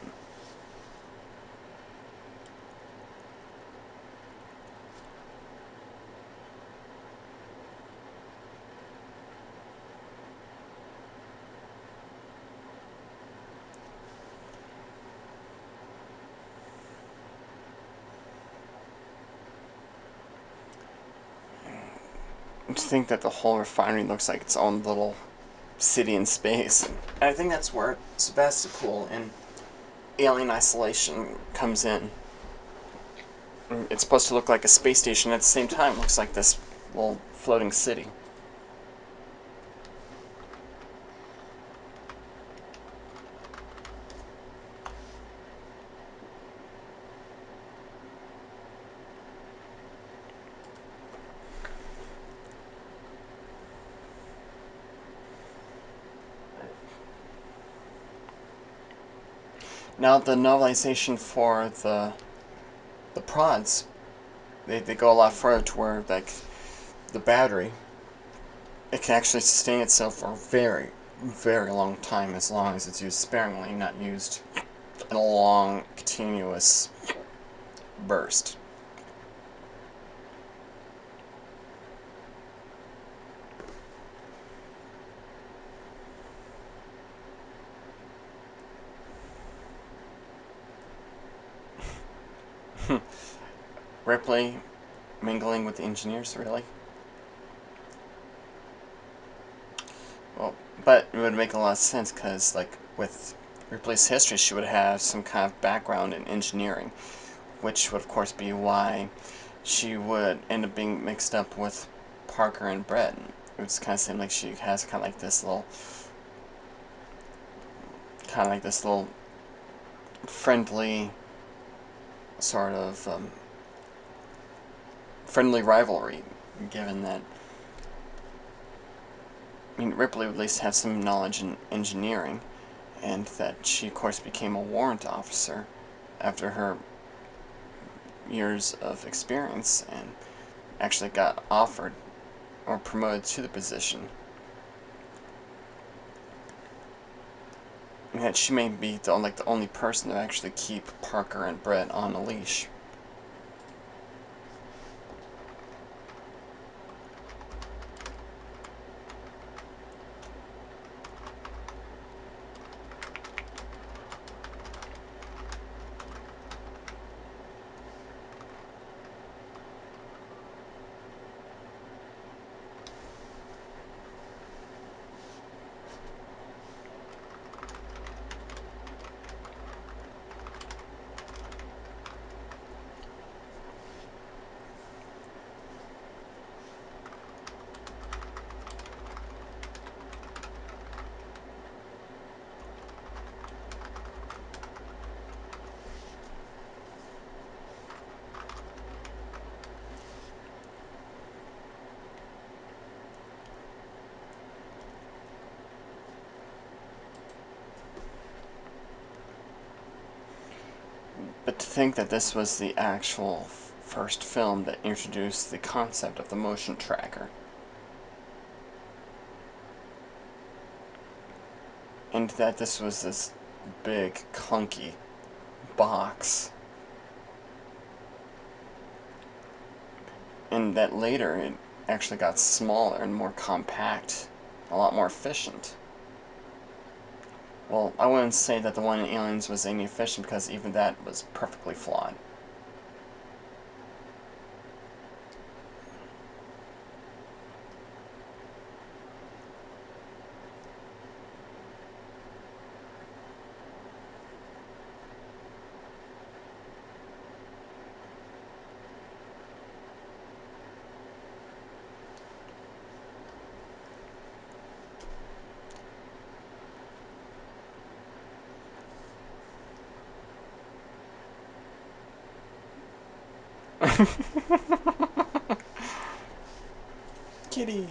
To think that the whole refinery looks like its own little city in space. And I think that's where Sebastopol and Alien Isolation comes in. It's supposed to look like a space station, at the same time it looks like this little floating city. Now the novelization for the prods, they go a lot further to where like the battery, it can actually sustain itself for a very, very long time as long as it's used sparingly, not used in a long, continuous burst. Ripley mingling with the engineers, really? Well, but it would make a lot of sense because, like, with Ripley's history, she would have some kind of background in engineering, which would, of course, be why she would end up being mixed up with Parker and Brett. It would kind of seem like she has kind of like this little friendly sort of friendly rivalry, given that Ripley would at least have some knowledge in engineering, and that she, of course, became a warrant officer after her years of experience and actually got offered or promoted to the position. And that she may be the only person to actually keep Parker and Brett on a leash. But to think that this was the actual first film that introduced the concept of the motion tracker. And that this was this big, clunky box. And that later it actually got smaller and more compact, a lot more efficient. Well, I wouldn't say that the one in Aliens was inefficient because even that was perfectly flawed. Kitty.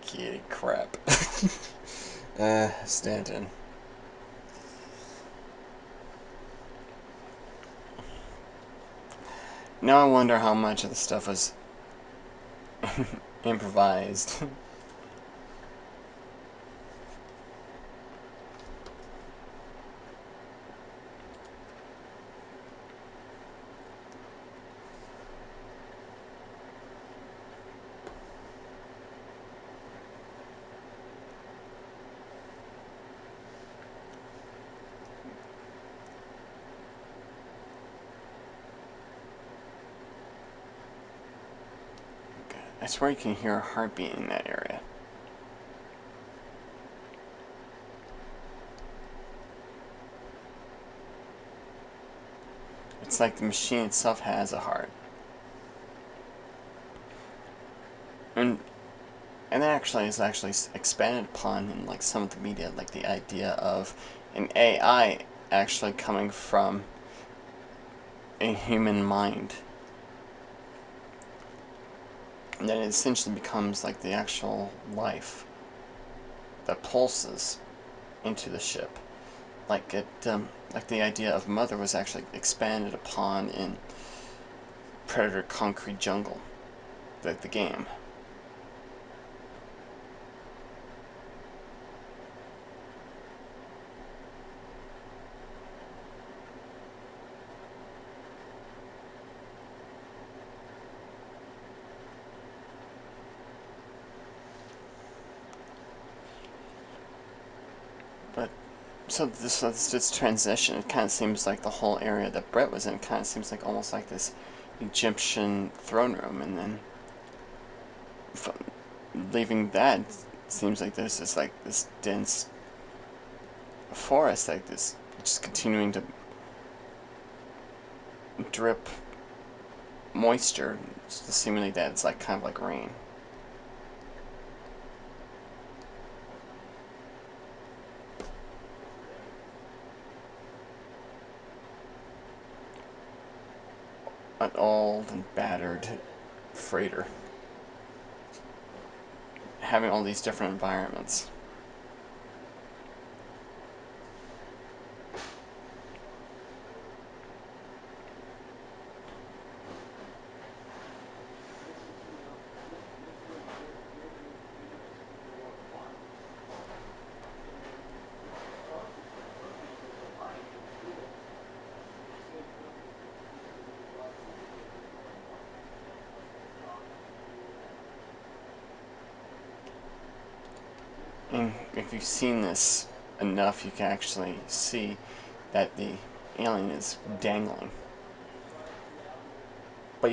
Kitty crap. Stanton. Now I wonder how much of the stuff was improvised. I swear you can hear a heartbeat in that area. It's like the machine itself has a heart. And that actually is actually expanded upon in like some of the media, like the idea of an AI actually coming from a human mind. And then it essentially becomes like the actual life that pulses into the ship. Like the idea of Mother was actually expanded upon in Predator Concrete Jungle, the game. But so this transition, it kind of seems like the whole area that Brett was in kind of seems like almost like this Egyptian throne room, and then leaving that, it seems like there's this like this dense forest, like this just continuing to drip moisture, seemingly that it's like kind of like rain. An old and battered freighter, having all these different environments. And if you've seen this enough, you can actually see that the alien is dangling. But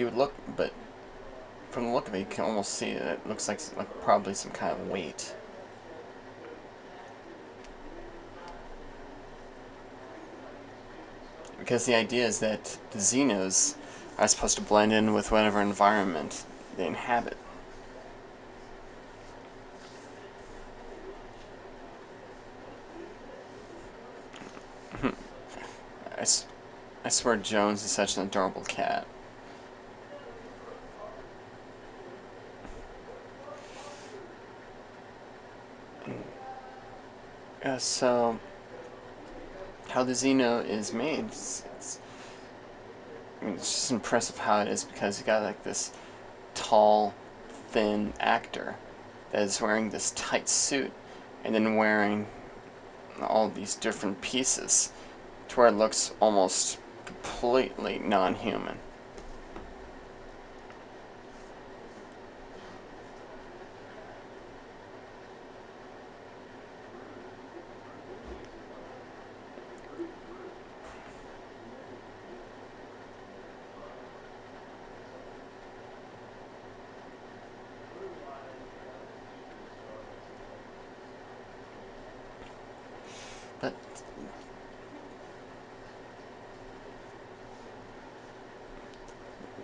from the look of it, you can almost see that it looks like probably some kind of weight. because the idea is that the Xenos are supposed to blend in with whatever environment they inhabit. I, I swear Jones is such an adorable cat. So, how the Xeno is made, it's just impressive how it is, because you got like this tall, thin actor that is wearing this tight suit and then wearing all these different pieces to where it looks almost completely non-human.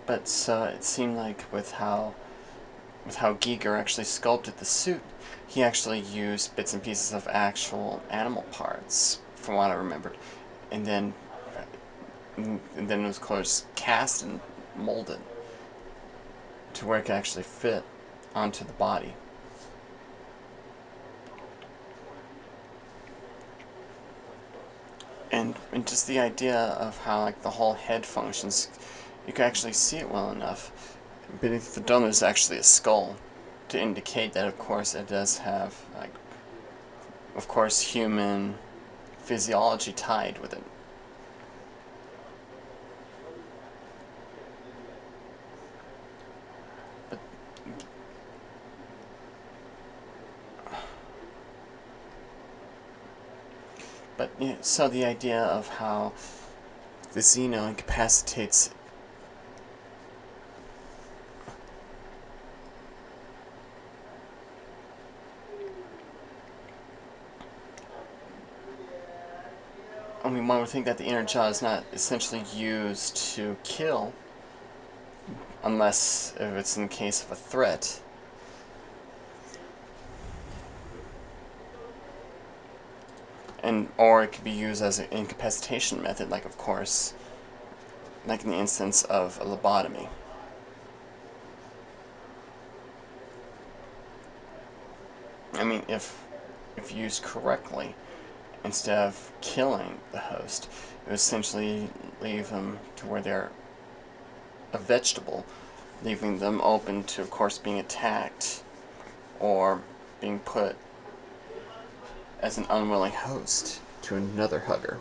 But so it seemed like with how Giger actually sculpted the suit, he actually used bits and pieces of actual animal parts, from what I remembered, and then it was, of course, cast and molded to where it could actually fit onto the body. And just the idea of how like the whole head functions, you can actually see it well enough. Beneath the dome is actually a skull to indicate that, of course, it does have like, of course, human physiology tied with it. But so the idea of how the Xeno incapacitates. I mean, one would think that the inner jaw is not essentially used to kill, unless if it's in the case of a threat. And or it could be used as an incapacitation method, like, of course, like in the instance of a lobotomy. I mean, if used correctly, instead of killing the host, it would essentially leave them to where they're a vegetable, leaving them open to, of course, being attacked or being put as an unwilling host to another hugger.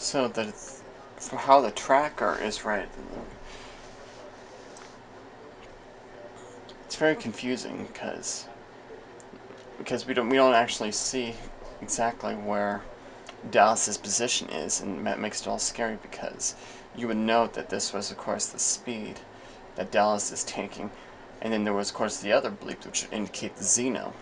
So that it's, for how the tracker is right, it's very confusing because we don't actually see exactly where Dallas's position is, and that makes it all scary, because you would note that this was, of course, the speed that Dallas is taking, and then there was, of course, the other bleep which would indicate the Xeno.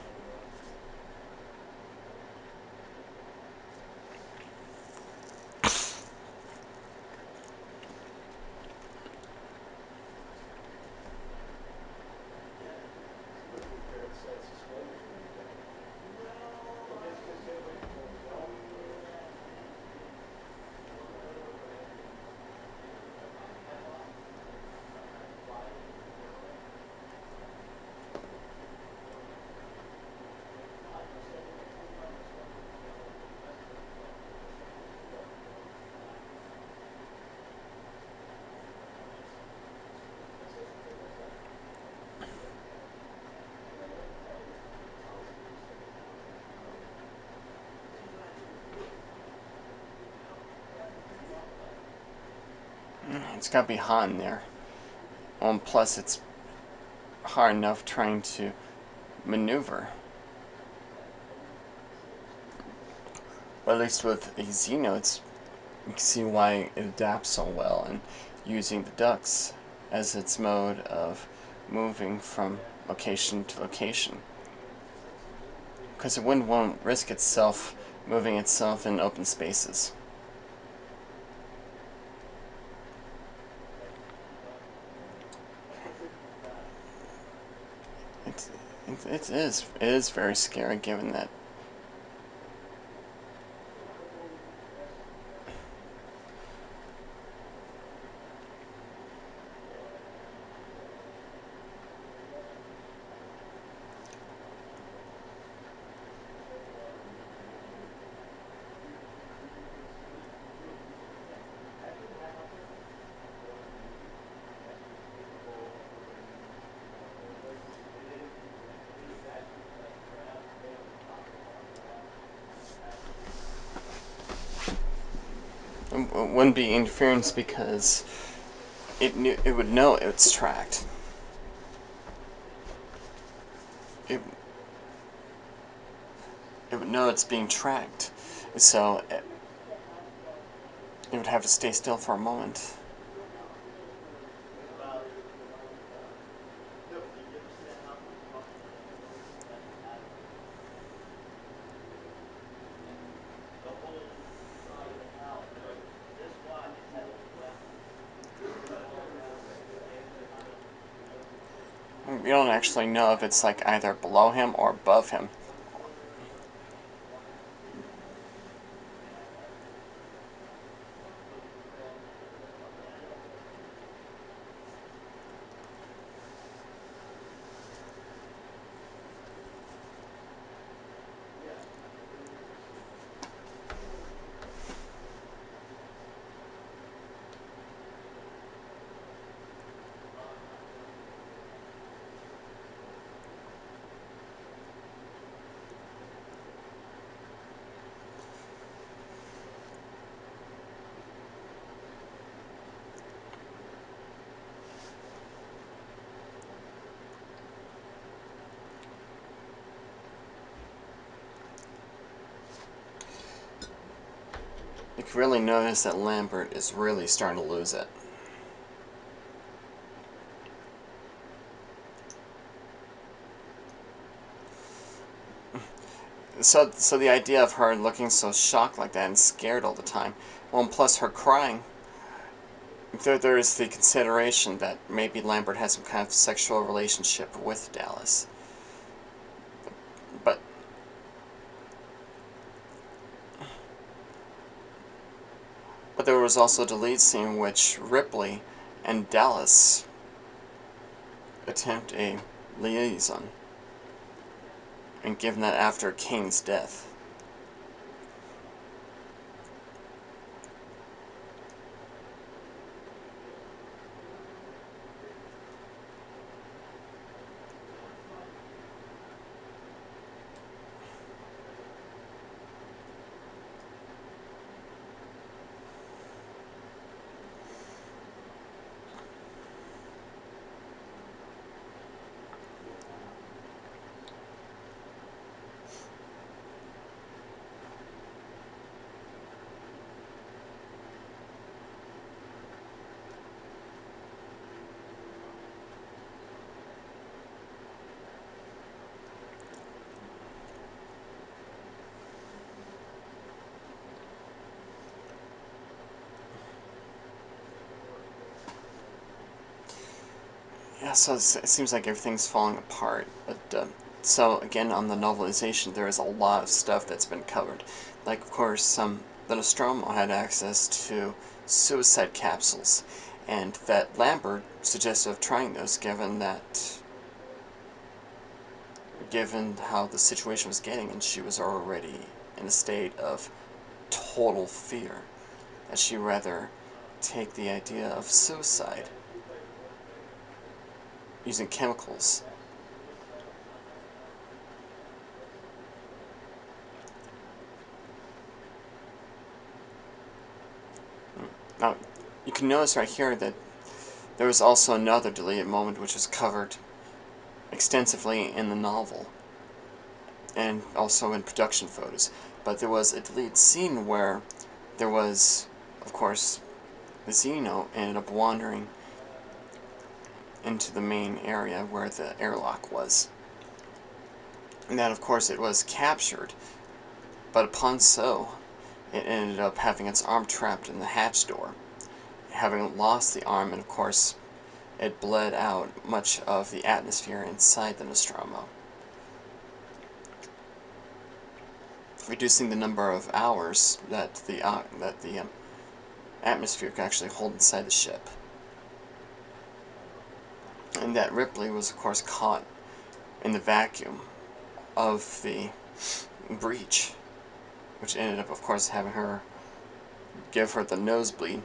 It's got to be hot in there. And plus, it's hard enough trying to maneuver. Or at least with a Xeno, you can see why it adapts so well and using the ducts as its mode of moving from location to location. Because it wouldn't want to risk itself moving itself in open spaces. It, it is very scary given that. It wouldn't be interference because it would know it's tracked. It, it would know it's being tracked, so it would have to stay still for a moment. We don't actually know if it's like either below him or above him. You can really notice that Lambert is really starting to lose it. So the idea of her looking so shocked like that and scared all the time, well, and plus her crying, there is the consideration that maybe Lambert had some kind of sexual relationship with Dallas. But there was also a deleted scene in which Ripley and Dallas attempt a liaison, and given that after Kane's death. Yeah, so it seems like everything's falling apart. But so again, on the novelization, there is a lot of stuff that's been covered. Like, of course, the Nostromo had access to suicide capsules, and that Lambert suggested of trying those, given how the situation was getting, and she was already in a state of total fear, that she'd rather take the idea of suicide using chemicals. Now, you can notice right here that there was also another deleted moment which was covered extensively in the novel and also in production photos. But there was a deleted scene where there was, of course, the Xeno ended up wandering into the main area where the airlock was. And that, of course, it was captured, but upon so, it ended up having its arm trapped in the hatch door. Having lost the arm, and of course, it bled out much of the atmosphere inside the Nostromo, reducing the number of hours that the atmosphere could actually hold inside the ship. And that Ripley was, of course, caught in the vacuum of the breach, which ended up, of course, having her give her the nosebleed,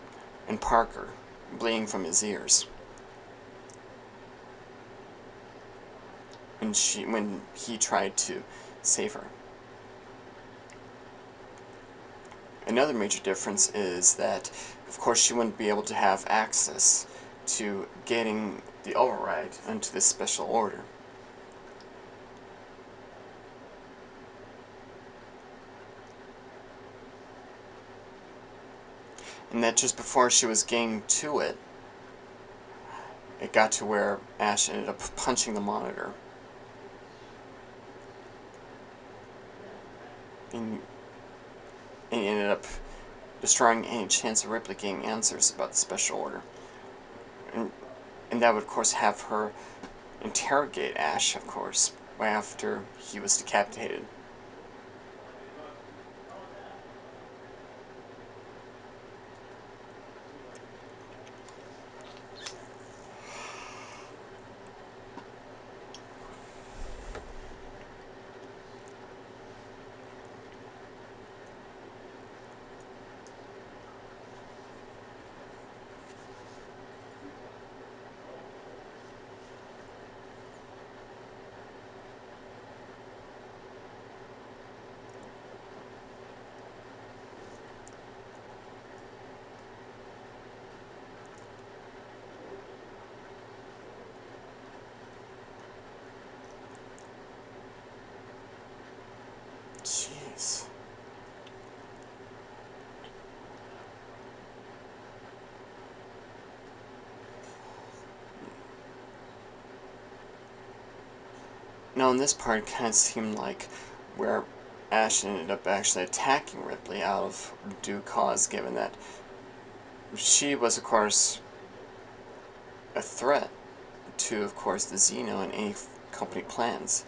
and Parker bleeding from his ears. And when he tried to save her. Another major difference is that, of course, she wouldn't be able to have access to getting the override into this special order. And that just before she was getting to it, it got to where Ash ended up punching the monitor. And he ended up destroying any chance of Ripley getting answers about the special order. And that would, of course, have her interrogate Ash, of course, right after he was decapitated. Jeez. Now, in this part, it kind of seemed like where Ash ended up actually attacking Ripley out of due cause, given that she was, of course, a threat to, of course, the Xeno and any company plans.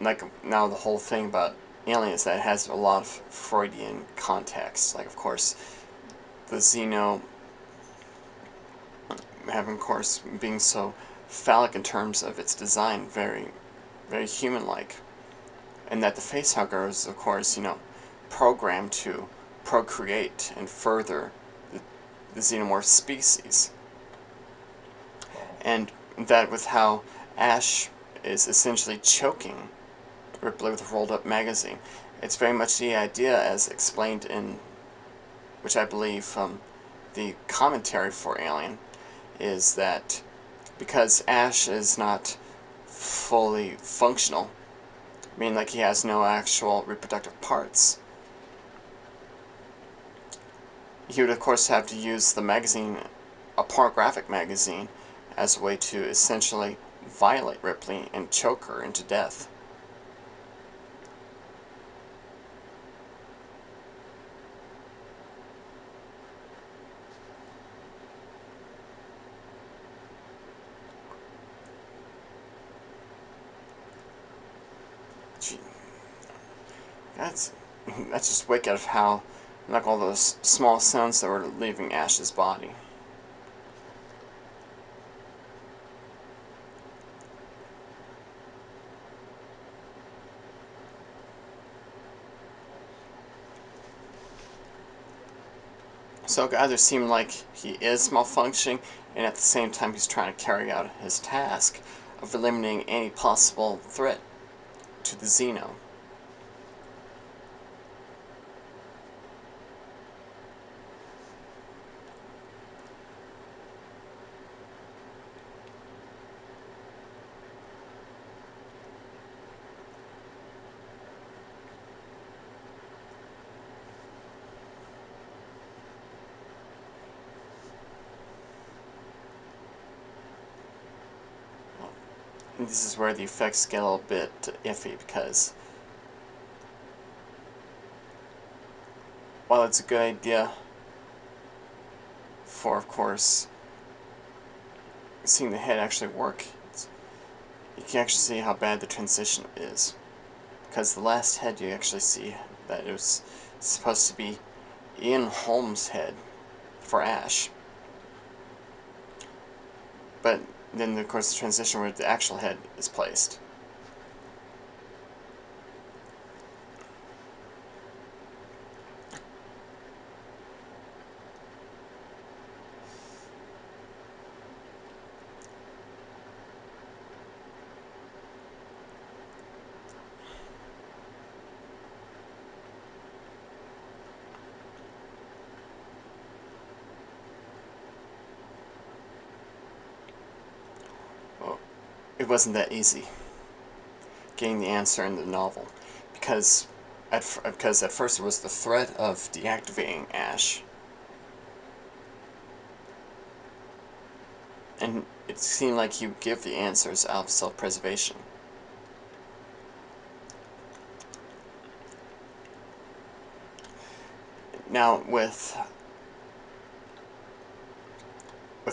Like, now the whole thing about aliens, that has a lot of Freudian context. Like, of course, the Xeno having, of course, being so phallic in terms of its design, very, very human-like. And that the facehugger is, of course, programmed to procreate and further the xenomorph species. And that with how Ash is essentially choking Ripley with a rolled up magazine, it's very much the idea as explained in, which I believe from the commentary for Alien, is that because Ash is not fully functional, meaning like he has no actual reproductive parts, he would of course have to use the magazine, a pornographic magazine, as a way to essentially violate Ripley and choke her into death. Gee, that's just wicked of how, like, all those small sounds that were leaving Ash's body. So it either seems like he is malfunctioning, and at the same time he's trying to carry out his task of eliminating any possible threat to the Xeno. And this is where the effects get a little bit iffy, because while it's a good idea for, of course, seeing the head actually work, you can actually see how bad the transition is. Because the last head, you actually see that it was supposed to be Ian Holmes' head for Ash. But then, of course, the transition where the actual head is placed. Well, it wasn't that easy getting the answer in the novel, because at first it was the threat of deactivating Ash, and it seemed like he would give the answers out of self-preservation. Now, with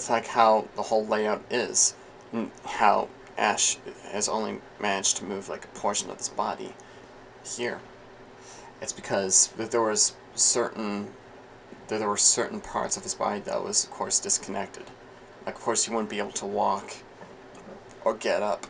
like how the whole layout is, and how Ash has only managed to move like a portion of his body here, it's because there were certain parts of his body that was, of course, disconnected. Like, of course, he wouldn't be able to walk or get up.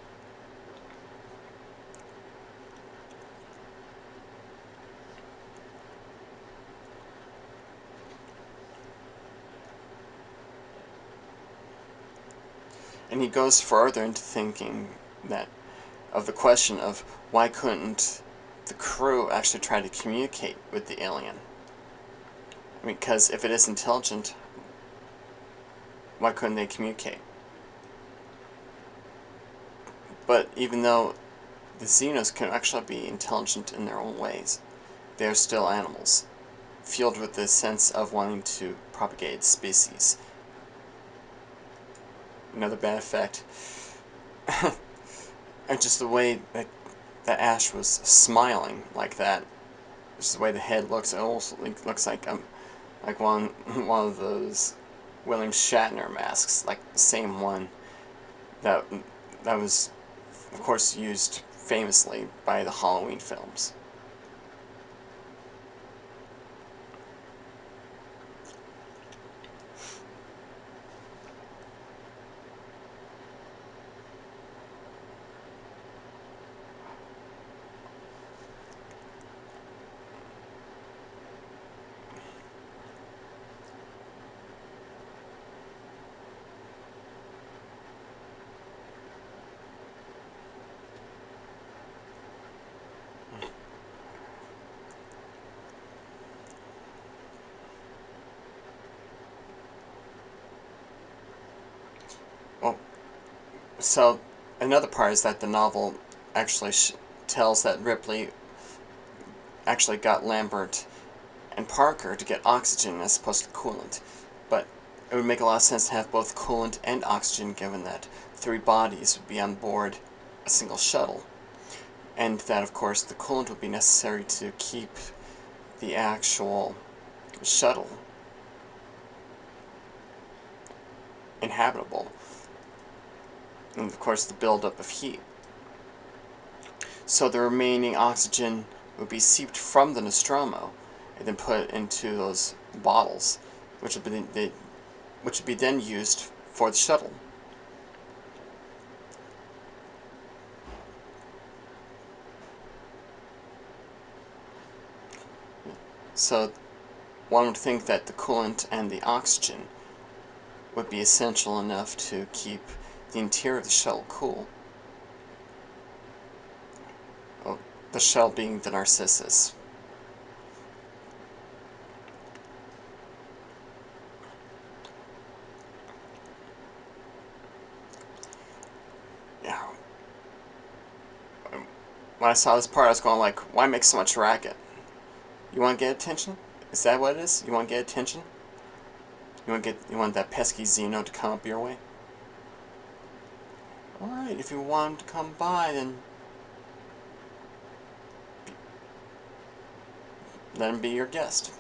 And he goes further into thinking that of the question of why couldn't the crew actually try to communicate with the alien? I mean, because if it is intelligent, why couldn't they communicate? But even though the Xenos can actually be intelligent in their own ways, they are still animals, fueled with the sense of wanting to propagate species. Another bad effect. And just the way that Ash was smiling like that, just the way the head looks, it almost looks like one one of those William Shatner masks, like the same one that was, of course, used famously by the Halloween films. Well, so another part is that the novel actually tells that Ripley actually got Lambert and Parker to get oxygen as opposed to coolant. But it would make a lot of sense to have both coolant and oxygen, given that 3 bodies would be on board a single shuttle. And that, of course, the coolant would be necessary to keep the actual shuttle inhabitable. And, of course, the buildup of heat. So the remaining oxygen would be seeped from the Nostromo and then put into those bottles, which would be then used for the shuttle. So one would think that the coolant and the oxygen would be essential enough to keep the interior of the shuttle cool. Oh, the shuttle being the Narcissus. Yeah. When I saw this part, I was going like, why make so much racket? You want to get attention? Is that what it is? You want to get attention? You want that pesky Xeno to come up your way? Alright, if you want him to come by, then let him be your guest.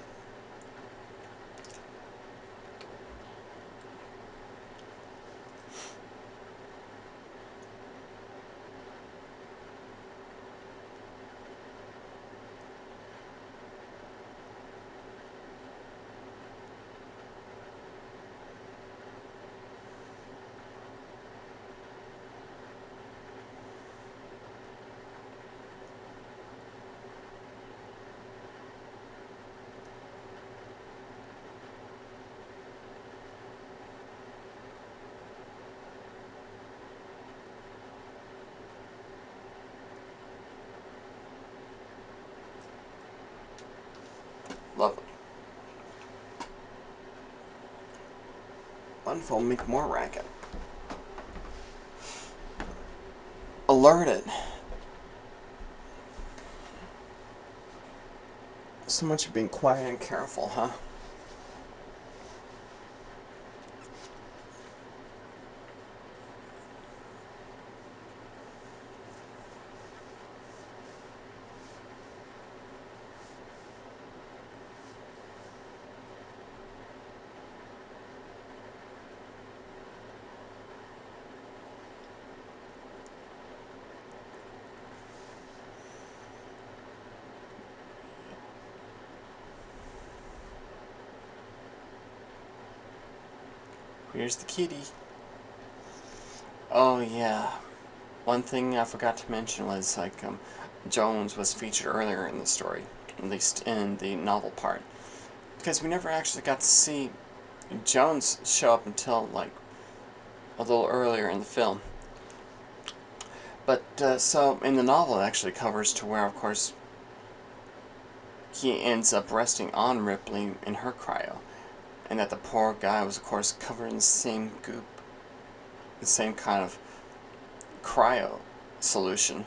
Lovely. Wonderful, make more racket. Alerted. So much of being quiet and careful, huh? Here's the kitty. Oh yeah. One thing I forgot to mention was Jones was featured earlier in the story, at least in the novel part, because we never actually got to see Jones show up until like a little earlier in the film. But so in the novel, it actually covers to where, of course, he ends up resting on Ripley in her cryo, and that the poor guy was, of course, covered in the same goop, the same kind of cryo solution.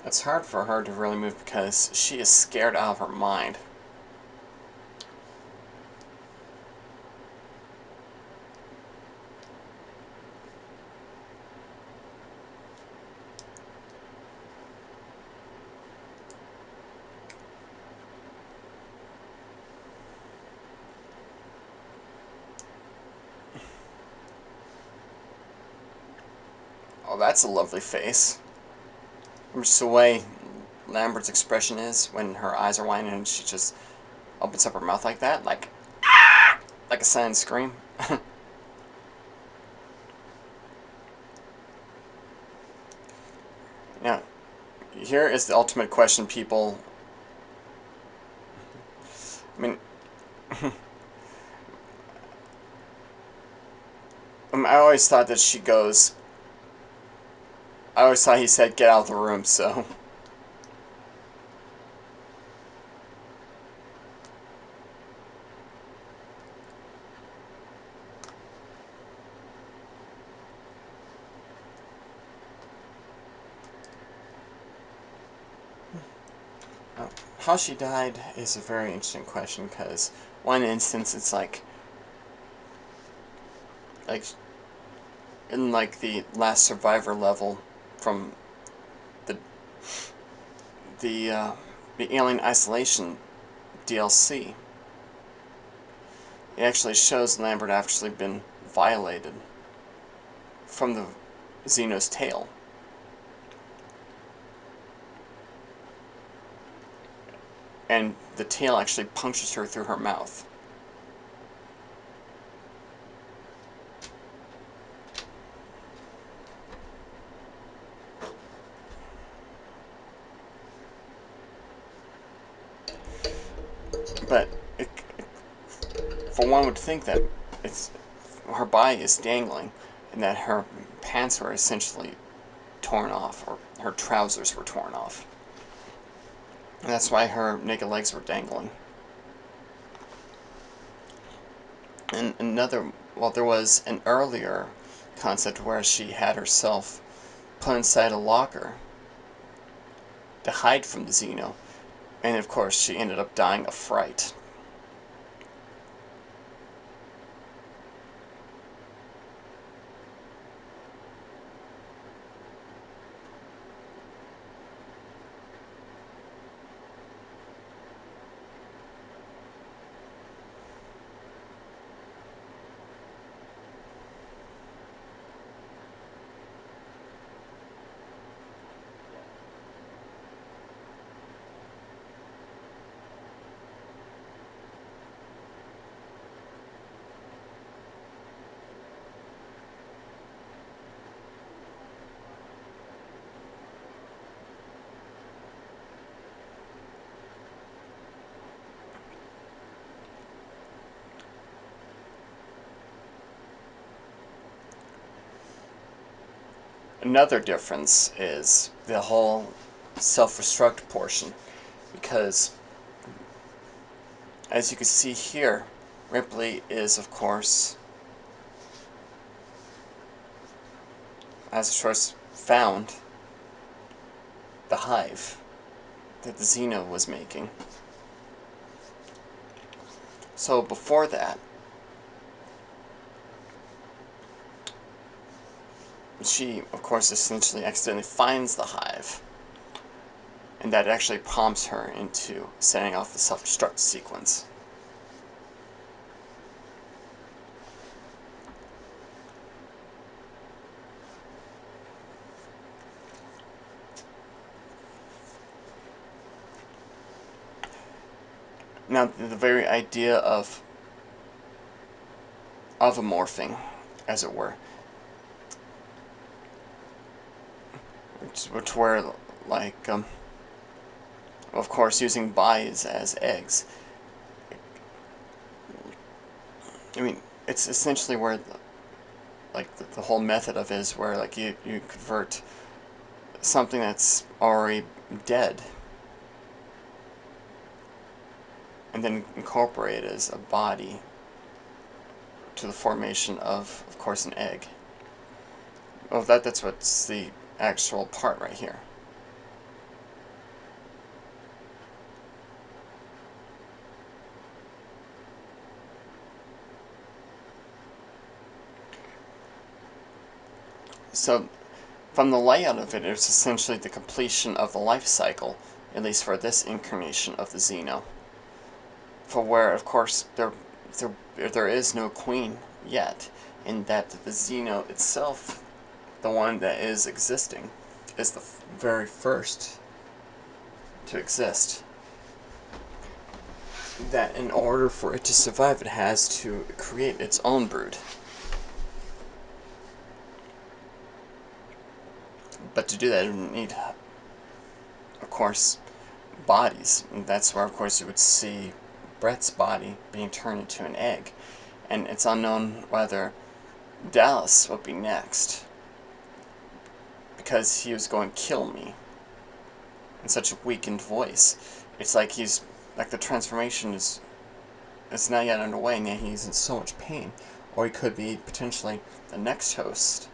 It's hard for her to really move because she is scared out of her mind. Oh, that's a lovely face. Just the way Lambert's expression is when her eyes are wide and she just opens up her mouth like that, like a silent scream. Now, here is the ultimate question, people. I mean, I always thought that she goes. I always thought he said, "Get out of the room." So, how she died is a very interesting question because one instance it's like in like the last survivor level from the the uh, the Alien Isolation DLC, it actually shows Lambert actually been violated from the Xeno's tail. And the tail actually punctures her through her mouth. But for one would think that it's her body is dangling, and that her pants were essentially torn off, or her trousers were torn off. And that's why her naked legs were dangling. And well, there was an earlier concept where she had herself put inside a locker to hide from the Xeno, and of course she ended up dying of fright. Another difference is the whole self-destruct portion, because as you can see here, Ripley is, of course, found the hive that the Xeno was making. So before that, she, of course, essentially accidentally finds the hive, and that actually prompts her into setting off the self-destruct sequence. Now, the very idea of a morphing, as it were, which were like, of course, using bodies as eggs. I mean, it's essentially where, the whole method of it is where, like, you convert something that's already dead and then incorporate it as a body to the formation of course, an egg. Well, that's what's the actual part right here. So, from the layout of it, it's essentially the completion of the life cycle, at least for this incarnation of the Xeno. For where, of course, there is no queen yet, in that the Xeno itself, the one that is existing, is the very first to exist. That in order for it to survive, it has to create its own brood. But to do that, it would need, of course, bodies. And that's where, of course, you would see Brett's body being turned into an egg. And it's unknown whether Dallas would be next, because he was going to kill me in such a weakened voice. It's like the transformation is not yet underway, and yet he's in so much pain. Or he could be potentially the next host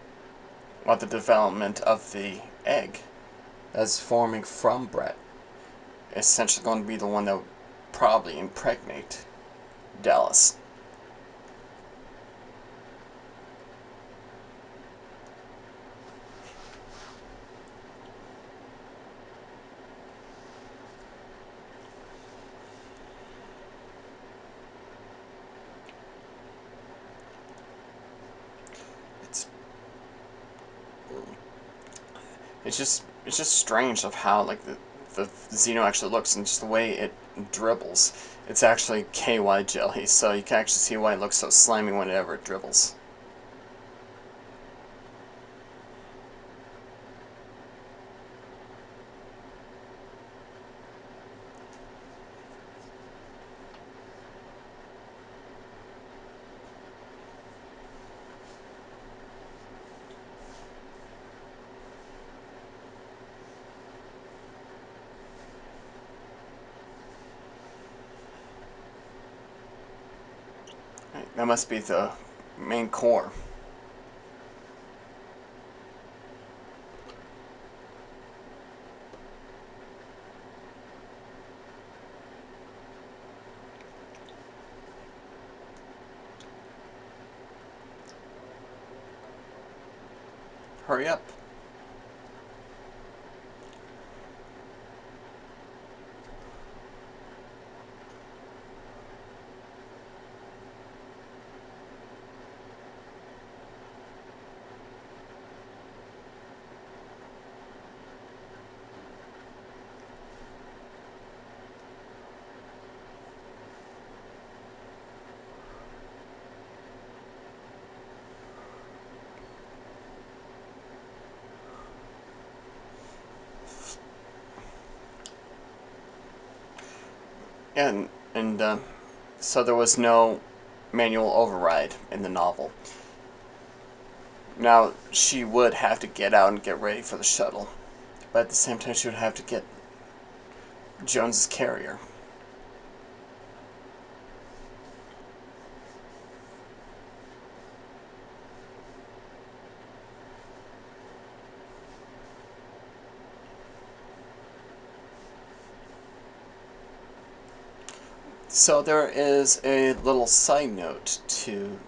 of the development of the egg that's forming from Brett. Essentially going to be the one that would probably impregnate Dallas. it's just strange of how like the Xeno actually looks and just the way it dribbles. It's actually KY jelly, so you can actually see why it looks so slimy whenever it dribbles. That must be the main core. Hurry up. And so there was no manual override in the novel. Now, she would have to get out and get ready for the shuttle, but at the same time, she would have to get Jones's carrier. So there is a little side note to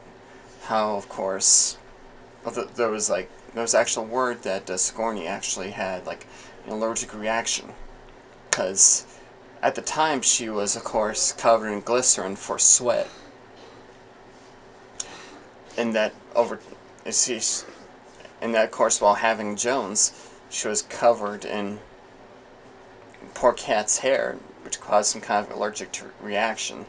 how, of course, there was actual word that Sigourney actually had like an allergic reaction, because at the time she was, of course, covered in glycerin for sweat, and that over, she, and that of course while having Jones, she was covered in poor cat's hair, which caused some kind of allergic reaction.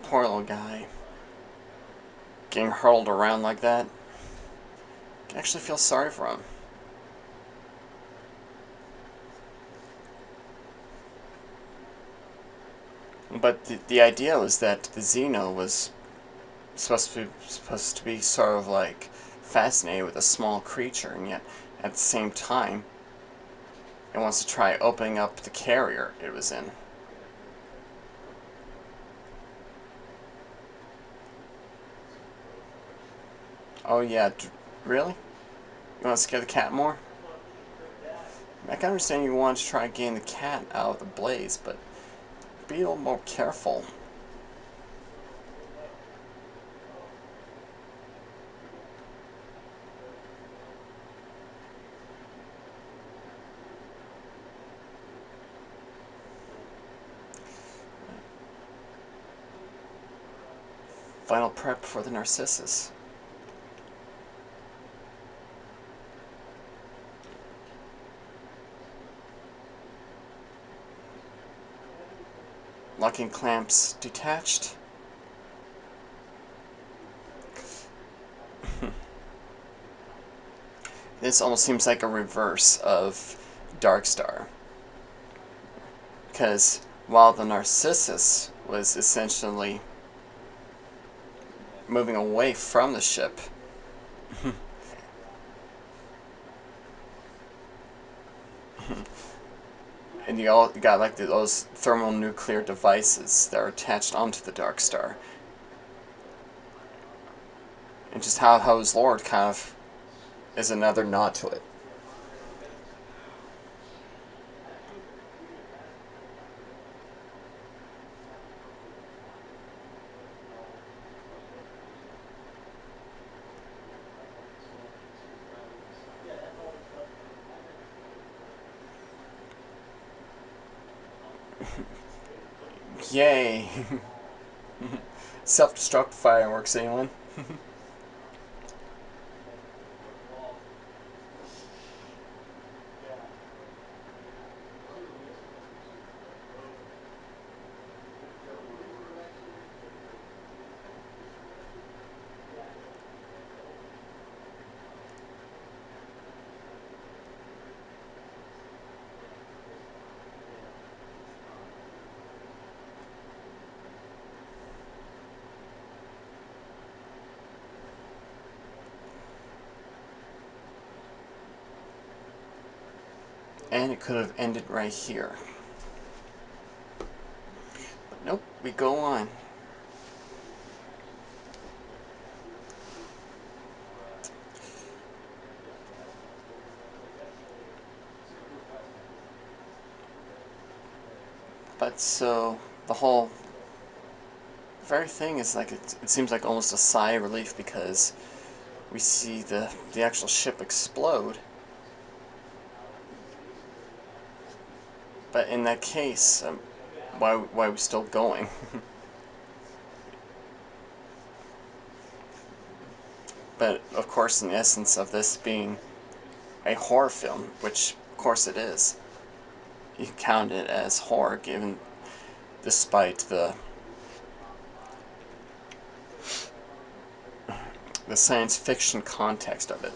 Poor little guy. Getting hurled around like that. I actually feel sorry for him. But the idea was that the Xeno was supposed to be sort of like fascinated with a small creature, and yet at the same time, it wants to try opening up the carrier it was in. Oh yeah, really? You want to scare the cat more? I can understand you want to try and gain the cat out of the blaze, but be a little more careful. Final prep for the Narcissus. Locking clamps detached. This almost seems like a reverse of Darkstar. Because while the Narcissus was essentially moving away from the ship, and you all got like those thermonuclear devices that are attached onto the Darkstar, and just how his Lord kind of is another nod to it. Yay! Self-destruct fireworks, anyone? And it could have ended right here. But nope, we go on. But so, the whole very thing is like, it seems like almost a sigh of relief because we see the actual ship explode. But in that case, why are we still going? But of course, in the essence of this being a horror film, which of course it is, you count it as horror, given despite the science fiction context of it.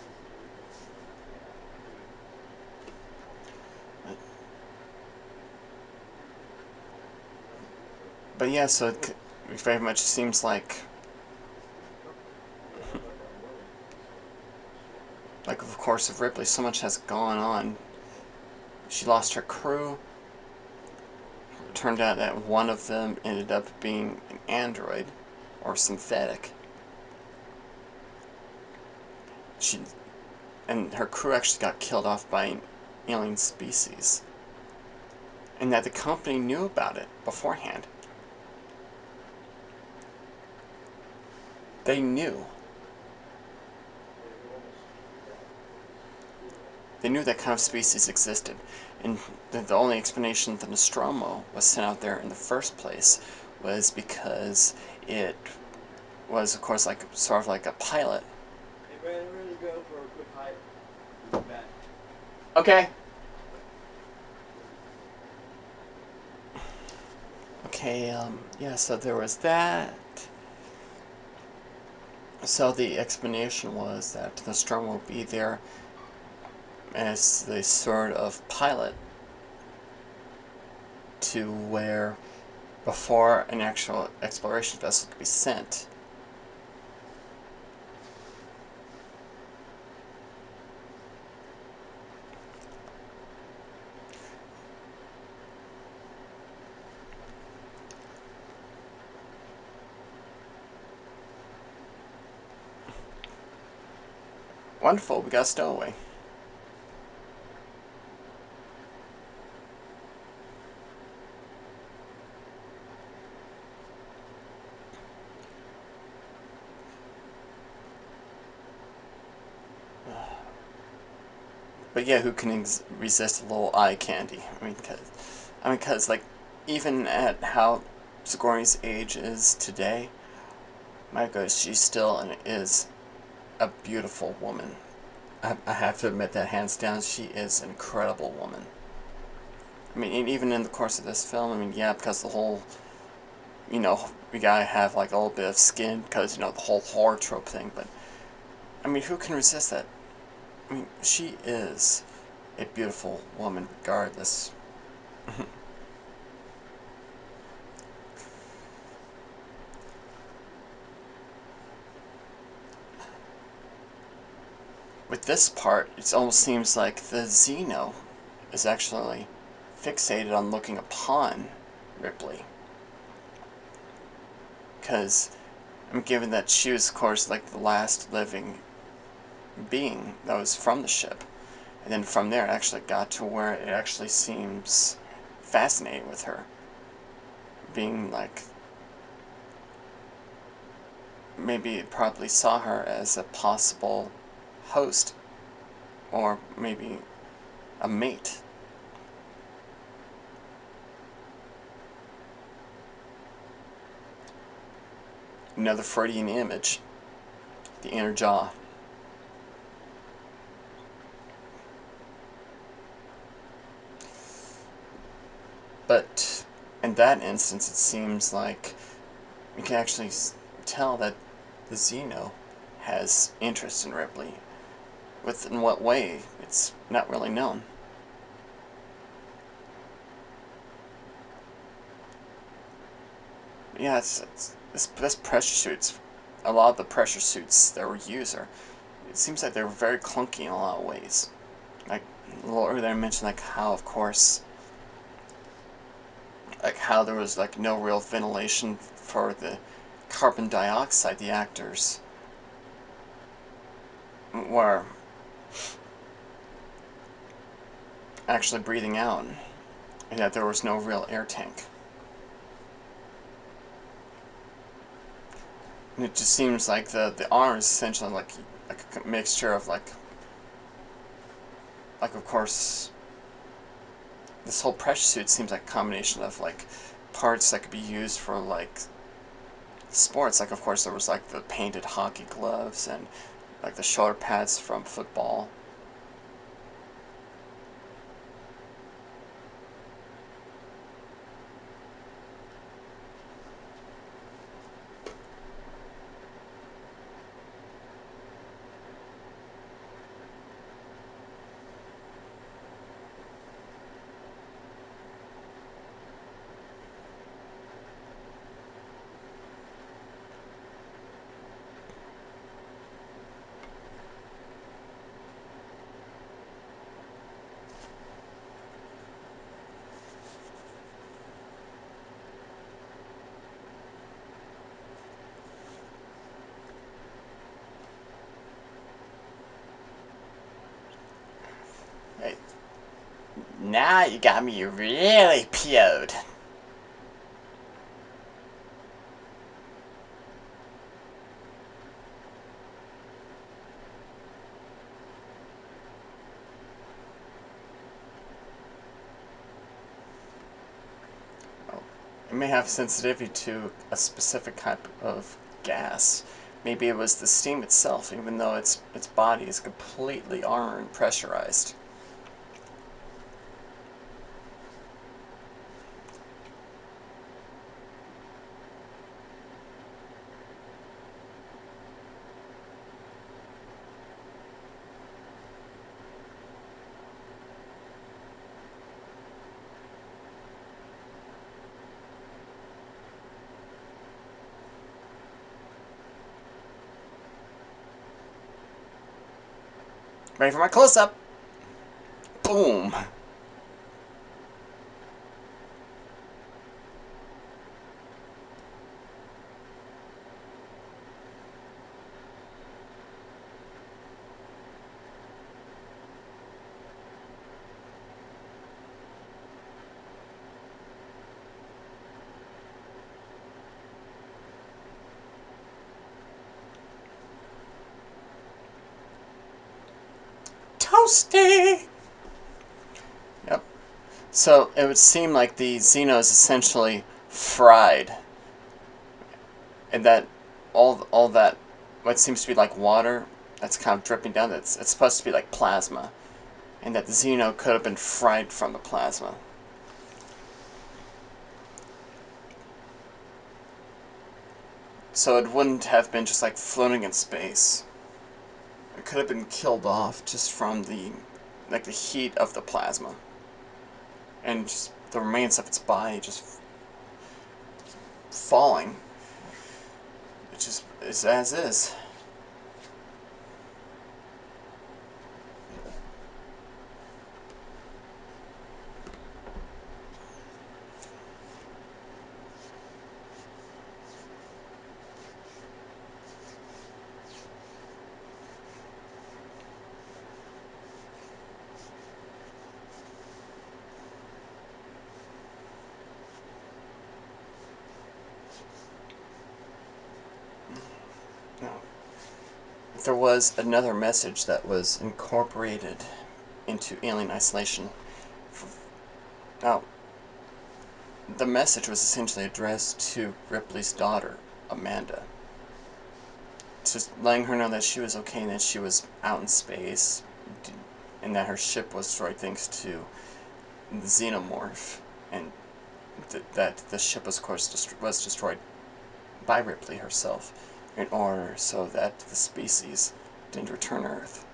But yeah, so it very much seems like of course of Ripley, so much has gone on. She lost her crew. It turned out that one of them ended up being an android or synthetic. She and her crew actually got killed off by an alien species, and that the company knew about it beforehand. They knew. They knew that kind of species existed, and the only explanation that the Nostromo was sent out there in the first place was because it was, of course, like sort of like a pilot. Hey, Brandon, we're gonna go for a quick hike. We'll be back. Okay. Okay, yeah, so there was that. So the explanation was that the Nostromo will be there as the sort of pilot to where before an actual exploration vessel could be sent. Wonderful, we got a stowaway. But yeah, who can resist a little eye candy? Cause like, even at how Sigourney's age is today, my God, she still is a beautiful woman. I have to admit that hands down, she is an incredible woman. I mean, even in the course of this film, I mean, yeah, because the whole, we gotta have like a little bit of skin because the whole horror trope thing. But I mean, who can resist that? I mean, she is a beautiful woman, regardless. With this part, it almost seems like the Xeno is actually fixated on looking upon Ripley. Because, given that she was, of course, like the last living being that was from the ship. And then from there, it actually got to where it actually seems fascinating with her. Being like, maybe it probably saw her as a possible host, or maybe a mate. another Freudian image, the inner jaw. But in that instance, it seems like we can actually tell that the Xeno has interest in Ripley. In what way, it's not really known. Yeah, this pressure suits. A lot of the pressure suits that were used are. It seems like they're very clunky in a lot of ways. Like a little earlier, I mentioned like how, of course, like how there was like no real ventilation for the carbon dioxide the actors were actually breathing out, and that there was no real air tank. And it just seems like the arm is essentially like a mixture of like of course this whole pressure suit seems like a combination of like parts that could be used for like sports. Like of course there was like the painted hockey gloves and like the shoulder pads from football. Hey, now you got me really PO'd. It may have sensitivity to a specific type of gas. Maybe it was the steam itself, even though its body is completely armored and pressurized. Ready for my close-up? Boom! Toasty! Yep. So it would seem like the Xeno is essentially fried, and that all that what seems to be like water that's kind of dripping down. It's supposed to be like plasma, and that the Xeno could have been fried from the plasma. So it wouldn't have been just like floating in space. It could have been killed off just from the heat of the plasma, and just the remains of its body just falling. It just is as is. Now, if there was another message that was incorporated into Alien Isolation, now the message was essentially addressed to Ripley's daughter, Amanda. just letting her know that she was okay and that she was out in space, and that her ship was destroyed thanks to the xenomorph, and that the ship was, of course, was destroyed by Ripley herself in order so that the species didn't return to Earth.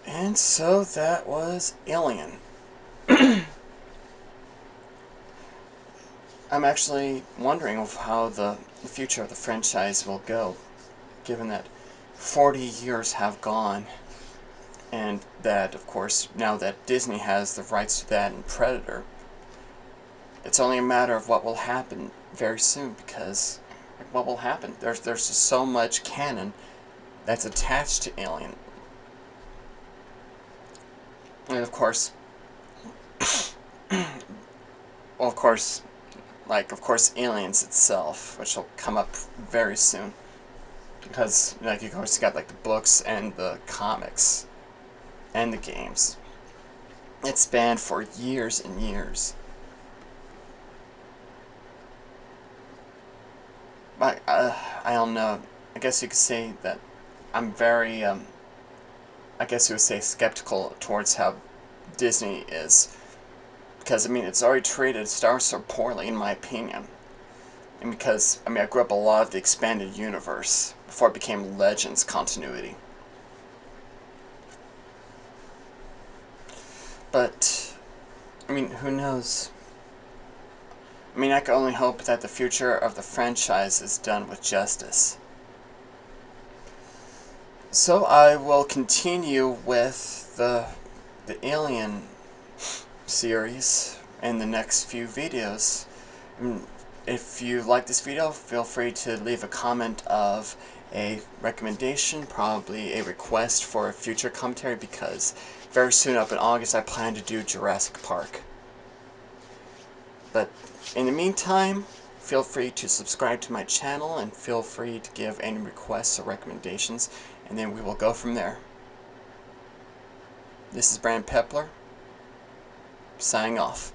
And so that was Alien. I'm actually wondering of how the future of the franchise will go, given that 40 years have gone, and that, of course, now that Disney has the rights to that and Predator, it's only a matter of what will happen very soon, because what will happen? There's just so much canon that's attached to Alien. And of course, well, of course, Aliens itself, which will come up very soon. Because, like, you of course got, like, the books and the comics and the games. It spanned for years and years. But, I don't know. I guess you could say that I'm very, I guess you would say skeptical towards how Disney is. Because, I mean, it's already treated Star Wars so poorly, in my opinion. And because, I mean, I grew up a lot of the expanded universe before it became Legends continuity. But, I mean, who knows? I mean, I can only hope that the future of the franchise is done with justice. So I will continue with the Alien series in the next few videos. If you like this video, feel free to leave a comment of a recommendation, probably a request for a future commentary, because very soon up in August I plan to do Jurassic Park. But in the meantime, feel free to subscribe to my channel and feel free to give any requests or recommendations, and then we will go from there. This is Peppler, signing off.